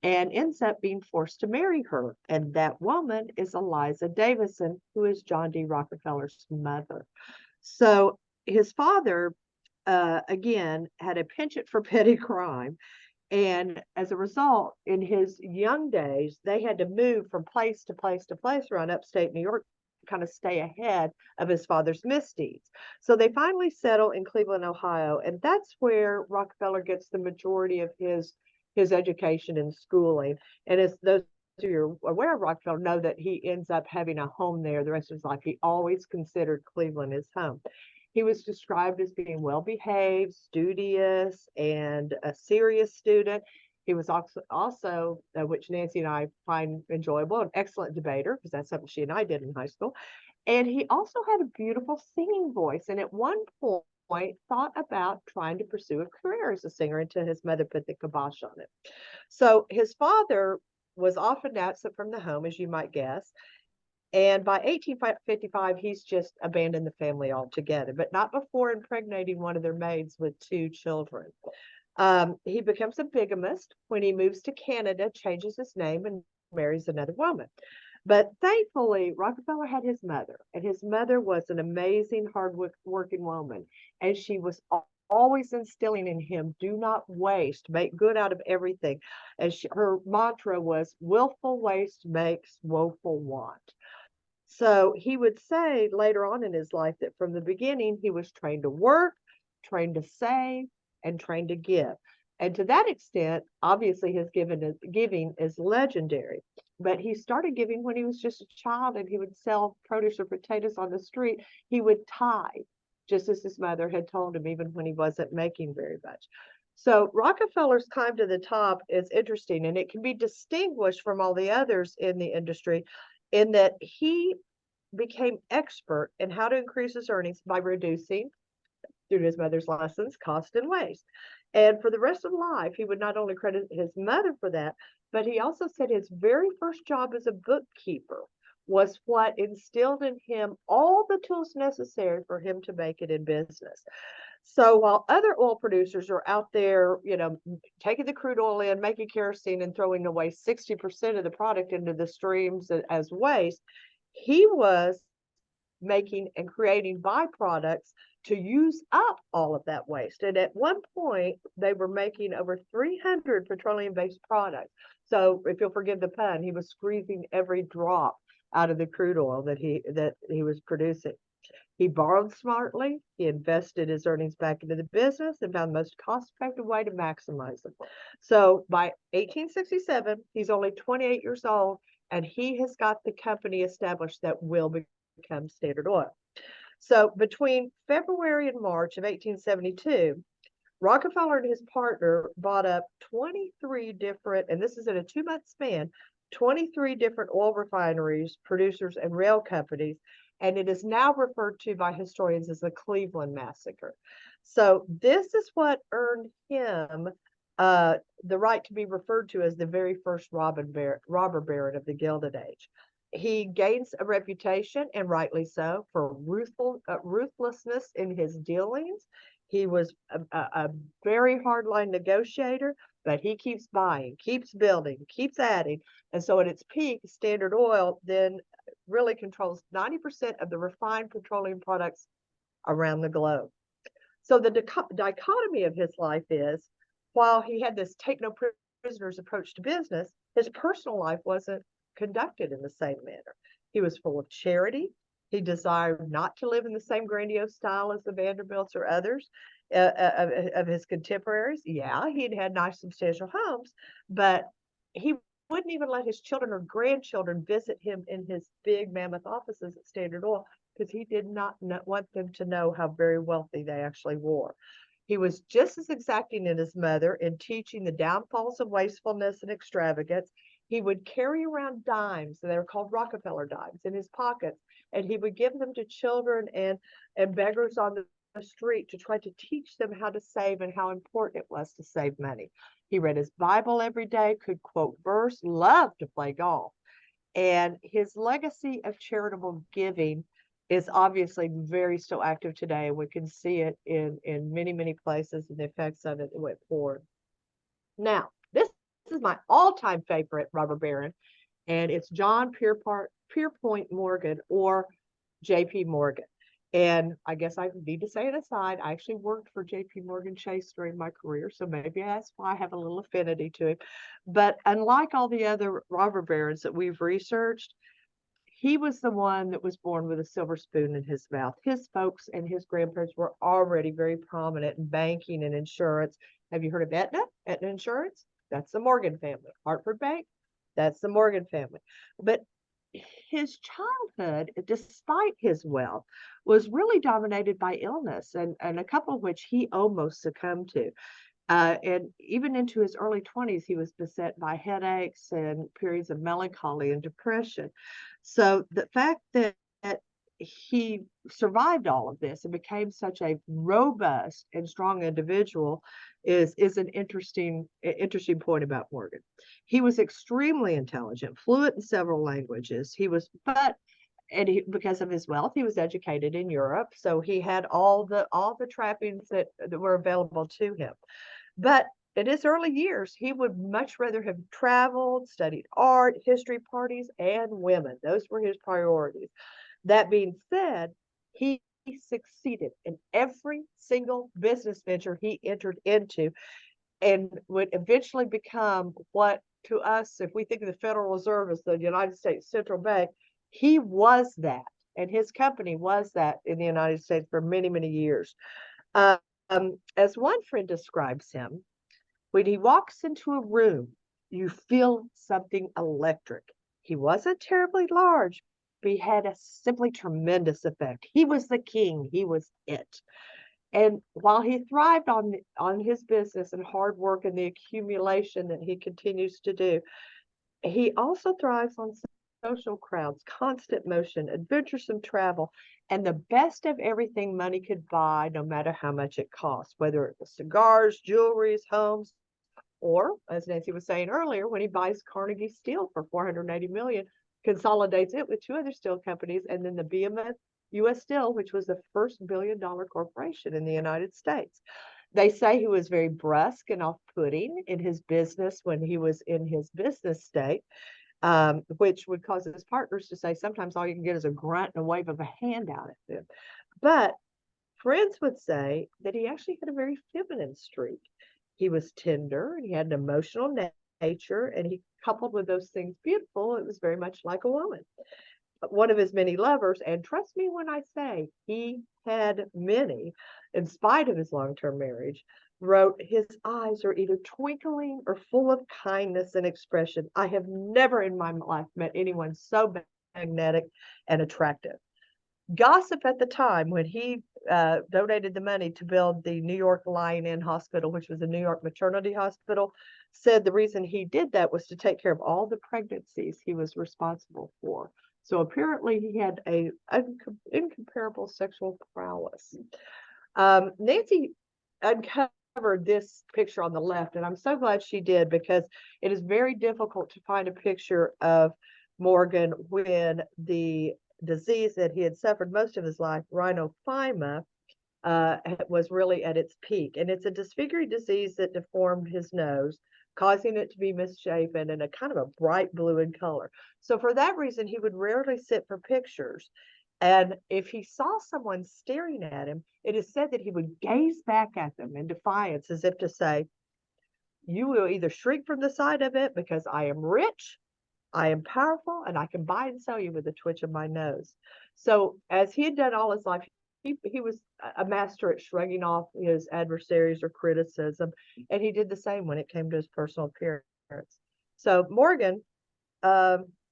and ends up being forced to marry her. And that woman is Eliza Davison, who is John D. Rockefeller's mother. So his father, again, had a penchant for petty crime. And as a result, in his young days, they had to move from place to place to place around upstate New York to kind of stay ahead of his father's misdeeds. So they finally settle in Cleveland, Ohio, and that's where Rockefeller gets the majority of his education and schooling. And as those who are aware of Rockefeller know that he ends up having a home there the rest of his life. He always considered Cleveland his home. He was described as being well-behaved, studious, and a serious student. He was also which Nancy and I find enjoyable, an excellent debater, because that's something she and I did in high school. And he also had a beautiful singing voice. And at one point, thought about trying to pursue a career as a singer until his mother put the kibosh on it. So his father was often absent from the home, as you might guess. And by 1855, he's just abandoned the family altogether, but not before impregnating one of their maids with 2 children. He becomes a bigamist when he moves to Canada, changes his name, and marries another woman. But thankfully, Rockefeller had his mother, and his mother was an amazing, hard-working woman. And she was always instilling in him, do not waste, make good out of everything. And her mantra was, willful waste makes woeful want. So he would say later on in his life that from the beginning, he was trained to work, trained to save, and trained to give. And to that extent, obviously his giving is legendary. But he started giving when he was just a child, and he would sell produce or potatoes on the street. He would tithe, just as his mother had told him, even when he wasn't making very much. So Rockefeller's climb to the top is interesting, and it can be distinguished from all the others in the industry in that he became expert in how to increase his earnings by reducing, through his mother's lessons, cost and waste. And for the rest of life, he would not only credit his mother for that, but he also said his very first job as a bookkeeper was what instilled in him all the tools necessary for him to make it in business. So while other oil producers are out there, taking the crude oil in, making kerosene, and throwing away 60% of the product into the streams as waste, he was making and creating byproducts to use up all of that waste. And at one point, they were making over 300 petroleum-based products. So if you'll forgive the pun, he was squeezing every drop out of the crude oil that he was producing. He borrowed smartly, he invested his earnings back into the business, and found the most cost-effective way to maximize them. So by 1867, he's only 28 years old, and he has got the company established that will become Standard Oil. So between February and March of 1872, Rockefeller and his partner bought up 23 different, and this is in a 2-month span, 23 different oil refineries, producers, and rail companies, and it is now referred to by historians as the Cleveland Massacre. So this is what earned him the right to be referred to as the very first robber baron of the Gilded Age. He gains a reputation, and rightly so, for ruthlessness in his dealings. He was a very hardline negotiator, but he keeps buying, keeps building, keeps adding. And so at its peak, Standard Oil then really controls 90% of the refined petroleum products around the globe. So the dichotomy of his life is, while he had this take no prisoners approach to business, his personal life wasn't conducted in the same manner. He was full of charity. He desired not to live in the same grandiose style as the Vanderbilts or others of his contemporaries. Yeah, he'd had nice, substantial homes, but he wouldn't even let his children or grandchildren visit him in his big mammoth offices at Standard Oil because he did not want them to know how very wealthy they actually were. He was just as exacting as his mother in teaching the downfalls of wastefulness and extravagance. He would carry around dimes, and they were called Rockefeller dimes, in his pockets, and he would give them to children and beggars on the street to try to teach them how to save and how important it was to save money. He read his Bible every day, could quote verse, loved to play golf. And his legacy of charitable giving is obviously very still active today. We can see it in many, many places, and the effects of it went forward. Now, this is my all-time favorite robber baron, and it's John Pierpont Morgan, or J.P. Morgan. And I guess I need to say it aside, I actually worked for J.P. Morgan Chase during my career, so maybe that's why I have a little affinity to him. But unlike all the other robber barons that we've researched, he was the one that was born with a silver spoon in his mouth. His folks and his grandparents were already very prominent in banking and insurance. Have you heard of Aetna? Aetna Insurance? That's the Morgan family. Hartford Bank? That's the Morgan family. But his childhood, despite his wealth, was really dominated by illness, and a couple of which he almost succumbed to. And even into his early 20s, he was beset by headaches and periods of melancholy and depression. So the fact that he survived all of this and became such a robust and strong individual is an interesting point about Morgan. He was extremely intelligent, fluent in several languages. Because of his wealth, he was educated in Europe, so he had all the trappings that were available to him. But in his early years, he would much rather have traveled, studied art, history, parties, and women. Those were his priorities. That being said, he succeeded in every single business venture he entered into, and would eventually become what, to us, if we think of the Federal Reserve as the United States Central Bank, he was that, and his company was that in the United States for many, many years. As one friend describes him, when he walks into a room, you feel something electric. He wasn't terribly large, but he had a simply tremendous effect. He was the king. He was it. And while he thrived on his business and hard work and the accumulation that he continues to do, he also thrives on social crowds, constant motion, adventuresome travel, and the best of everything money could buy, no matter how much it costs, whether it was cigars, jewelry, homes, or, as Nancy was saying earlier, when he buys Carnegie Steel for $480 million, consolidates it with 2 other steel companies, and then the behemoth U.S. Steel, which was the first billion-dollar corporation in the United States. They say he was very brusque and off-putting in his business when he was in his business state, which would cause his partners to say sometimes all you can get is a grunt and a wave of a hand out at them. But friends would say that he actually had a very feminine streak. He was tender, and he had an emotional nature, and he coupled with those things beautiful. It was very much like a woman. one of his many lovers, and trust me when I say he had many, in spite of his long-term marriage, wrote, "His eyes are either twinkling or full of kindness and expression. I have never in my life met anyone so magnetic and attractive." Gossip at the time, when he donated the money to build the New York Lion Hospital, which was a New York maternity hospital, said the reason he did that was to take care of all the pregnancies he was responsible for. So apparently he had a incomparable sexual prowess. Nancy uncovered this picture on the left, and I'm so glad she did, because it is very difficult to find a picture of Morgan when the disease that he had suffered most of his life, rhinophyma, was really at its peak. And it's a disfiguring disease that deformed his nose, causing it to be misshapen and a kind of a bright blue in color. So for that reason, he would rarely sit for pictures. And if he saw someone staring at him, it is said that he would gaze back at them in defiance, as if to say, "You will either shrink from the sight of it because I am rich, I am powerful, and I can buy and sell you with a twitch of my nose." So as he had done all his life, he was a master at shrugging off his adversaries or criticism, and he did the same when it came to his personal appearance. So Morgan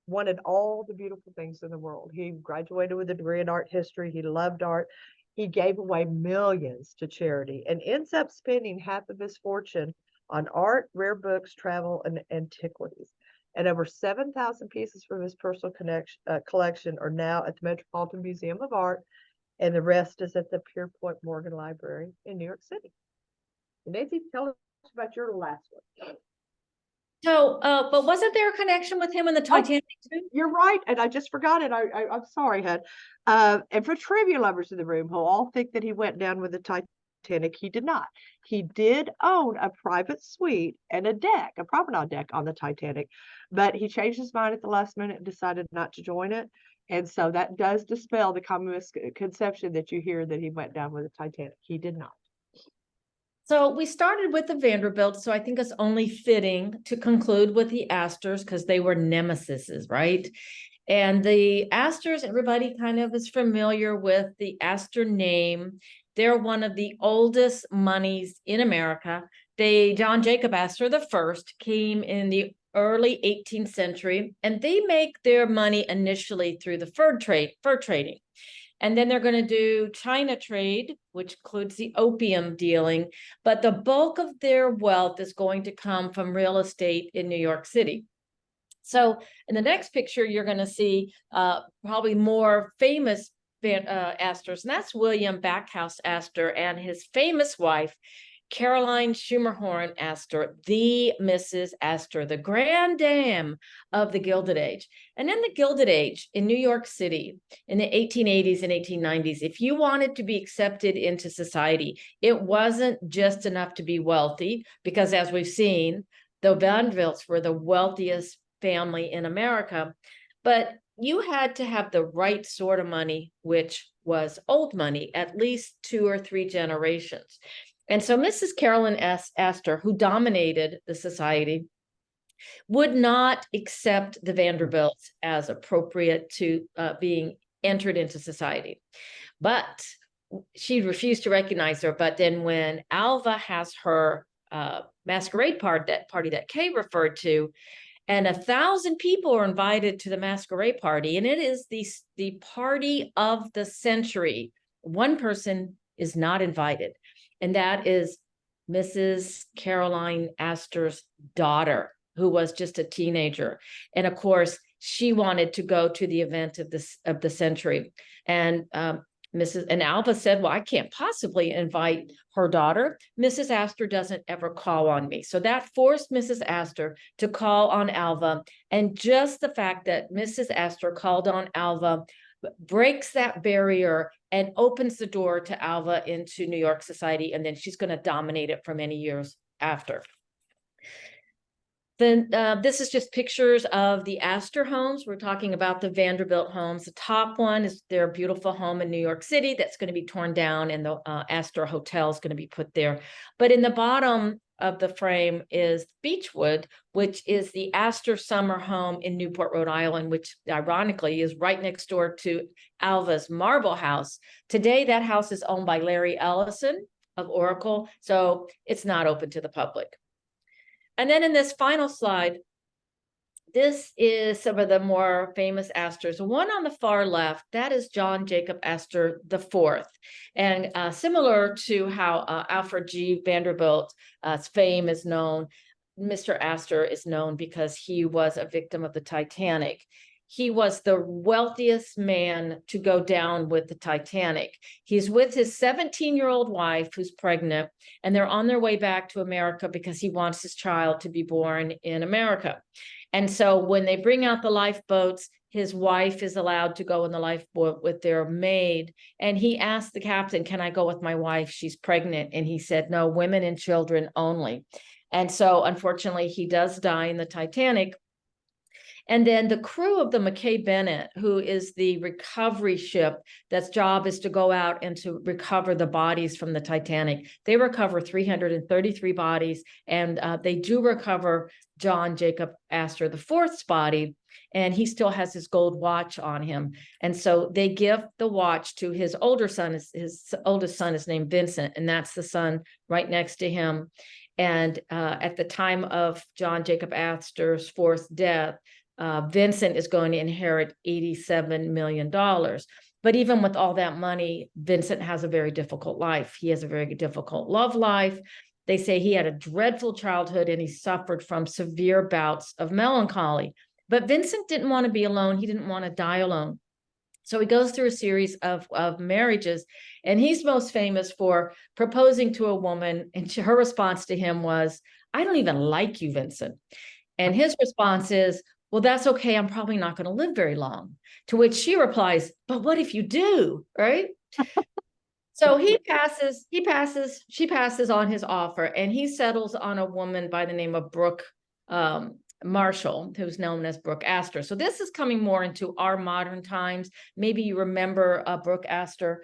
wanted all the beautiful things in the world. He graduated with a degree in art history. He loved art. He gave away millions to charity and ends up spending half of his fortune on art, rare books, travel, and antiquities. And over 7,000 pieces from his personal collection are now at the Metropolitan Museum of Art, and the rest is at the Pierpont Morgan Library in New York City. And Nancy, tell us about your last one. So, but wasn't there a connection with him in the Titanic too? You're right, and I just forgot it. I'm sorry, Hud. And for trivia lovers in the room who all think that he went down with the Titanic, he did not. He did own a private suite and a deck, a promenade deck on the Titanic, but he changed his mind at the last minute and decided not to join it. And so that does dispel the common misconception that you hear that he went down with the Titanic. He did not. So we started with the Vanderbilt, so I think it's only fitting to conclude with the Astors because they were nemesises, right? And the Astors, everybody kind of is familiar with the Astor name. They're one of the oldest moneys in America. John Jacob Astor the first came in the early 18th century, and they make their money initially through the fur trading. And then they're going to do China trade, which includes the opium dealing. But the bulk of their wealth is going to come from real estate in New York City. So in the next picture, you're going to see probably more famous Astors, and that's William Backhouse Astor and his famous wife, Caroline Schermerhorn Astor, the Mrs. Astor, the grand dame of the Gilded Age. And in the Gilded Age in New York City in the 1880s and 1890s, if you wanted to be accepted into society, it wasn't just enough to be wealthy, because as we've seen, the Vanderbilts were the wealthiest family in America, but you had to have the right sort of money, which was old money, at least 2 or 3 generations. And so Mrs. Carolyn S. Astor, who dominated the society, would not accept the Vanderbilts as appropriate to being entered into society. But she refused to recognize her. But then when Alva has her masquerade party that Kay referred to, and 1,000 people are invited to the masquerade party, and it is the party of the century. One person is not invited, and that is Mrs. Caroline Astor's daughter, who was just a teenager. And of course, she wanted to go to the event of the century. And Alva said, "Well, I can't possibly invite her daughter. Mrs. Astor doesn't ever call on me." So that forced Mrs. Astor to call on Alva. And just the fact that Mrs. Astor called on Alva breaks that barrier and opens the door to Alva into New York society. And then she's going to dominate it for many years after. Then this is just pictures of the Astor homes. We're talking about the Vanderbilt homes. The top one is their beautiful home in New York City that's going to be torn down, and the Astor Hotel is going to be put there. But in the bottom of the frame is Beechwood, which is the Astor summer home in Newport, Rhode Island, which ironically is right next door to Alva's Marble House. Today, that house is owned by Larry Ellison of Oracle, so it's not open to the public. And then in this final slide, this is some of the more famous Astors. The one on the far left, that is John Jacob Astor IV. And similar to how Alfred G. Vanderbilt's fame is known, Mr. Astor is known because he was a victim of the Titanic. He was the wealthiest man to go down with the Titanic. He's with his 17-year-old wife who's pregnant, and they're on their way back to America because he wants his child to be born in America. And so when they bring out the lifeboats, his wife is allowed to go in the lifeboat with their maid. And he asked the captain, can I go with my wife? She's pregnant. And he said, no, women and children only. And so unfortunately, he does die in the Titanic. And then the crew of the McKay Bennett, who is the recovery ship, that's job is to go out and to recover the bodies from the Titanic. They recover 333 bodies, and they do recover John Jacob Astor IV's body, and he still has his gold watch on him. And so they give the watch to his older son. His oldest son is named Vincent, and that's the son right next to him. And at the time of John Jacob Astor's fourth death, Vincent is going to inherit $87 million. But even with all that money, Vincent has a very difficult life. He has a very difficult love life. They say he had a dreadful childhood and he suffered from severe bouts of melancholy. But Vincent didn't want to be alone. He didn't want to die alone. So he goes through a series of marriages, and he's most famous for proposing to a woman, and her response to him was, I don't even like you, Vincent. And his response is, well, that's okay. I'm probably not going to live very long. To which she replies, but what if you do, right? So she passes on his offer, and he settles on a woman by the name of Brooke Marshall, who's known as Brooke Astor. So this is coming more into our modern times. Maybe you remember Brooke Astor.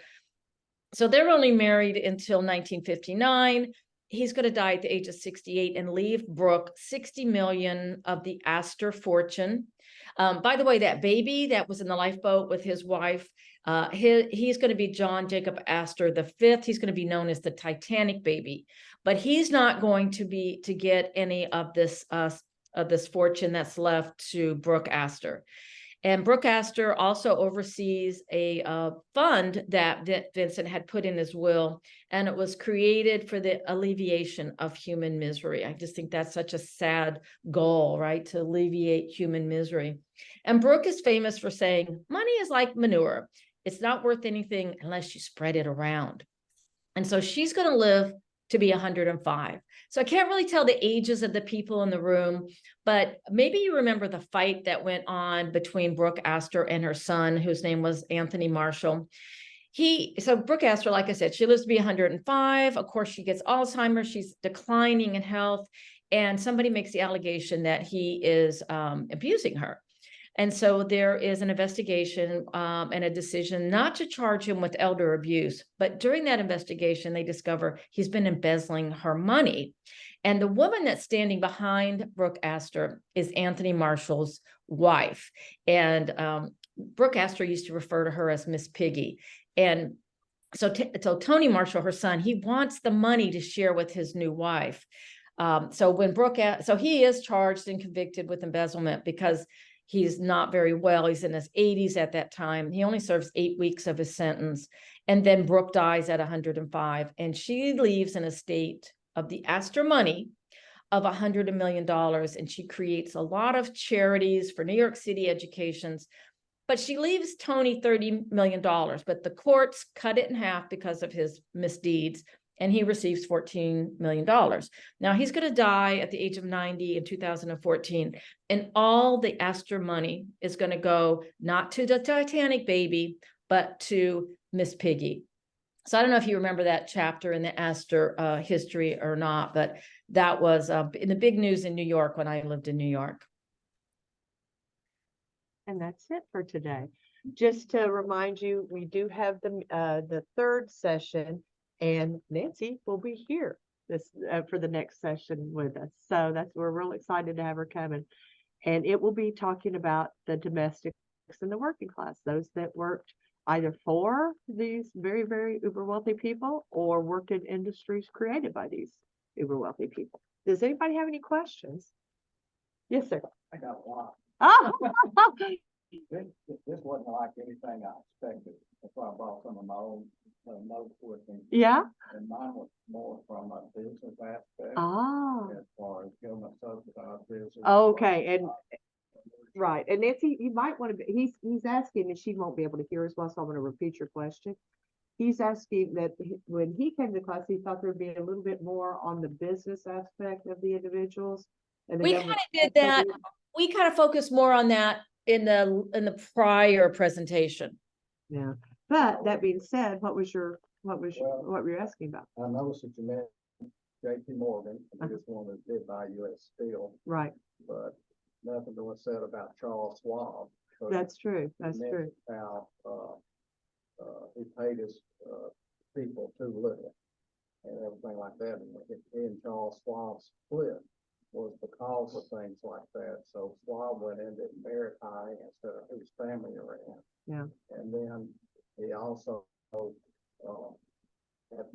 So they're only married until 1959. He's going to die at the age of 68 and leave Brooke 60 million of the Astor fortune. By the way, that baby that was in the lifeboat with his wife, he's going to be John Jacob Astor V. He's going to be known as the Titanic baby, but he's not going to get any of this fortune that's left to Brooke Astor. And Brooke Astor also oversees a fund that Vincent had put in his will, and it was created for the alleviation of human misery. I just think that's such a sad goal, right? To alleviate human misery. And Brooke is famous for saying, money is like manure. It's not worth anything unless you spread it around. And so she's going to live to be 105. So I can't really tell the ages of the people in the room, but maybe you remember the fight that went on between Brooke Astor and her son, whose name was Anthony Marshall. So Brooke Astor, like I said, she lives to be 105. Of course, she gets Alzheimer's. She's declining in health. And somebody makes the allegation that he is abusing her. And so there is an investigation and a decision not to charge him with elder abuse. But during that investigation, they discover he's been embezzling her money. And the woman that's standing behind Brooke Astor is Anthony Marshall's wife. And Brooke Astor used to refer to her as Miss Piggy. And so Tony Marshall, her son, he wants the money to share with his new wife. So he is charged and convicted with embezzlement because he's not very well. He's in his 80s at that time. He only serves 8 weeks of his sentence. And then Brooke dies at 105. And she leaves an estate of the Astor money of $100 million. And she creates a lot of charities for New York City educations. But she leaves Tony $30 million. But the courts cut it in half because of his misdeeds. And he receives $14 million. Now he's going to die at the age of 90 in 2014. And all the Astor money is going to go not to the Titanic baby, but to Miss Piggy. So I don't know if you remember that chapter in the Astor history or not, but that was in the big news in New York when I lived in New York. And that's it for today. Just to remind you, we do have the third session, and Nancy will be here this for the next session with us. So we're real excited to have her coming. And it will be talking about the domestics and the working class, those that worked either for these very, very uber wealthy people or worked in industries created by these uber wealthy people. Does anybody have any questions? Yes, sir. I got a lot. Oh, This wasn't like anything I expected. That's why I brought some of my own notes with me. yeah. And mine was more from a business aspect. Oh, As far as government subsidized business. okay. And right. And Nancy, you might want to, he's asking, and she won't be able to hear as well, so I'm going to repeat your question. He's asking that when he came to class, he thought there'd be a little bit more on the business aspect of the individuals. And the We kind government of did that. We kind of focused more on that in the prior presentation. Yeah. But that being said, what were you asking about? I noticed that you mentioned J.P. Morgan, and this one that did buy U.S. Steel, Right. but nothing was said about Charles Schwab. So That's true. you That's true. mentioned How, he paid his, people too little and everything like that. And he and Charles Schwab split was because of things like that. So Schwab went into maritime instead of whose family ran. Yeah. And then he also, had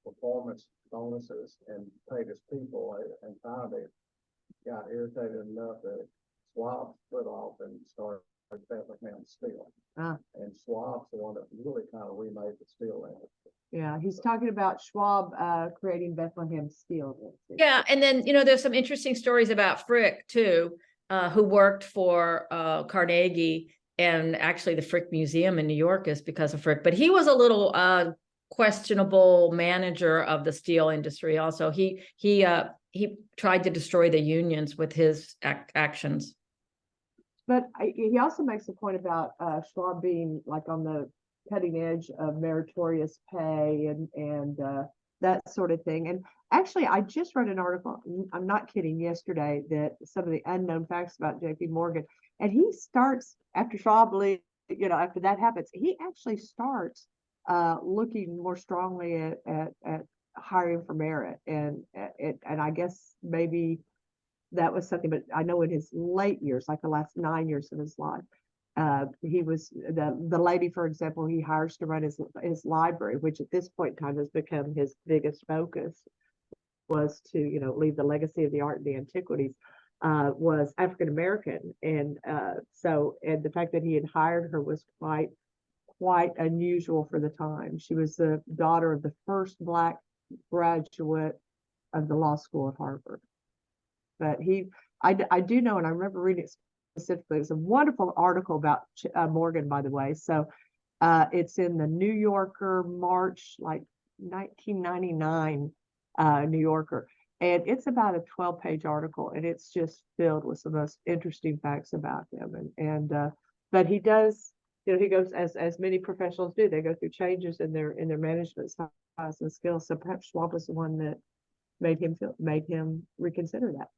performance bonuses and paid his people, and finally got irritated enough that Schwab split off and started Bethlehem Steel. Ah. And Schwab's the one that really kind of remade the steel industry. Yeah. He's talking about Schwab creating Bethlehem Steel. Yeah, and then, there's some interesting stories about Frick too, who worked for Carnegie, and actually the Frick Museum in New York is because of Frick, but he was a little questionable manager of the steel industry also. He tried to destroy the unions with his actions. But he also makes a point about Schwab being like on the cutting edge of meritorious pay and that sort of thing. And actually, I just read an article, I'm not kidding, yesterday, that some of the unknown facts about J.P. Morgan, and he starts after Schwab, after that happens, he actually starts looking more strongly at hiring for merit. And I guess maybe that was something, but I know in his late years, like the last 9 years of his life, he was the lady, for example, he hires to run his library, which at this point in time has become his biggest focus, was to, leave the legacy of the art and the antiquities, was African-American. And and the fact that he had hired her was quite unusual for the time. She was the daughter of the first Black graduate of the law school at Harvard. But I do know, and I remember reading it specifically, it was a wonderful article about Morgan, by the way. So it's in the New Yorker, March, 1999, New Yorker. And it's about a 12-page article, and it's just filled with the most interesting facts about him. But he does, he goes, as many professionals do, they go through changes in their management styles and skills. So perhaps Schwab was the one that made him reconsider that.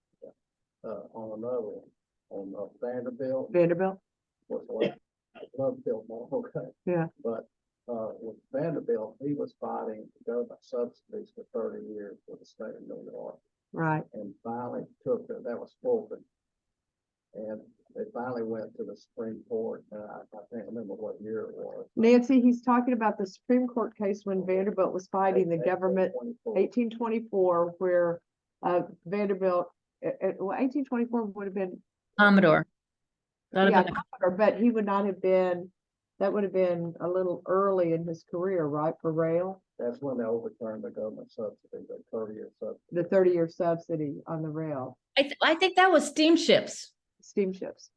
On another one, on Vanderbilt. Vanderbilt. Was like, I love Bill more, okay. Yeah. But with Vanderbilt, he was fighting government subsidies for 30 years for the state of New York. Right. And finally took it, that was forfeit. And they finally went to the Supreme Court, and I can't remember what year it was. Nancy, he's talking about the Supreme Court case when Vanderbilt was fighting the government, 1824, where Vanderbilt, 1824 would have been Commodore. Commodore, but he would not have been, that would have been a little early in his career, right, for rail? That's when they overturned the government subsidy, the 30-year subsidy. The 30-year subsidy on the rail. I think that was steamships. Steamships.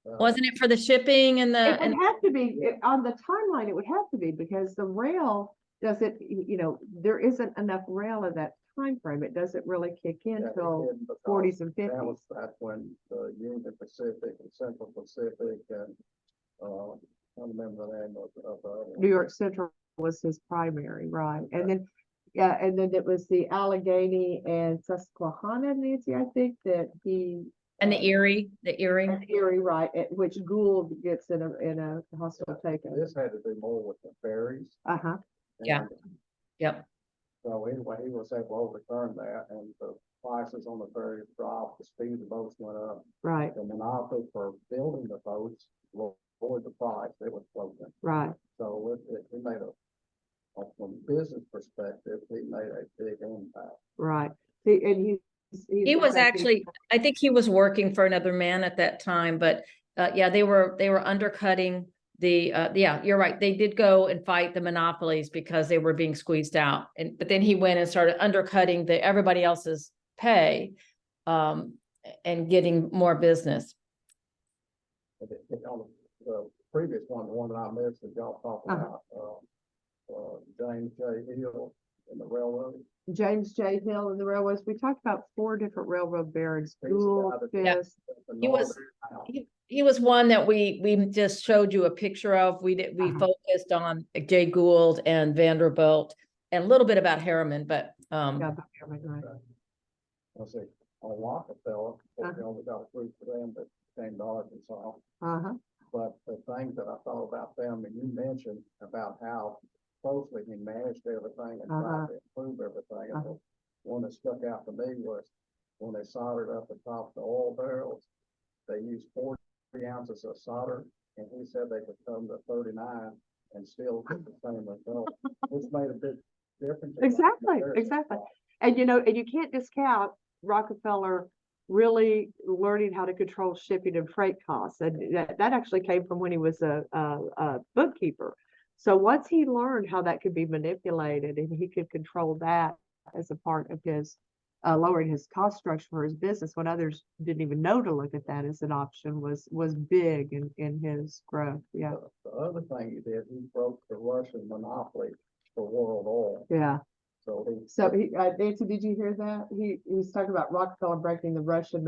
Wasn't it for the shipping and the? It would have to be, on the timeline, it would have to be, because the rail doesn't, there isn't enough rail in that time frame. It doesn't really kick in until 40s and 50s. That was back when the Union Pacific and Central Pacific and I don't remember the name of New York Central was his primary, right? And then, and then it was the Allegheny and Susquehanna, Nancy, I think, that he. And the Erie. Erie, right, which Gould gets in a hostile takeover. This had to do more with the ferries. Uh-huh. Yeah. Yep. So anyway, he was able to overturn that, and the prices on the ferries dropped, the speed of the boats went up. right, The monopoly for building the boats lowered the price, it was floating. right. So it made from a business perspective, he made a big impact. Right. See, and he's He got was that big- actually, I think he was working for another man at that time, but yeah, they were undercutting the yeah, you're right. They did go and fight the monopolies because they were being squeezed out. But then he went and started undercutting everybody else's pay and getting more business. On the previous one, the one that I missed, that y'all talked about, James J. Hill and the railroad. James J. Hill and the railroads. We talked about 4 different railroad barons, He's the Gould, guy that- Yeah. Fisk. the He was- Northern House. He was one that we just showed you a picture of. We focused on Jay Gould and Vanderbilt and a little bit about Harriman, but Yeah, but Harriman, right. Let's see, on Rockefeller, we only got a group of them that came to Arkansas. Uh-huh. But the things that I thought about them, and you mentioned about how closely he managed everything and tried to improve everything. And the one that stuck out to me was when they soldered up the top of the oil barrels, they used 40 ounces of solder, and he said they could come to 39 and still get the same result, which made a big difference. Exactly, exactly. And and you can't discount Rockefeller really learning how to control shipping and freight costs. And that actually came from when he was a bookkeeper. So once he learned how that could be manipulated and he could control that as a part of his lowering his cost structure for his business when others didn't even know to look at that as an option was big in his growth. Yeah. The other thing he did, he broke the Russian monopoly for world oil. Yeah. So So Nancy, did you hear that? He was talking about Rockefeller breaking the Russian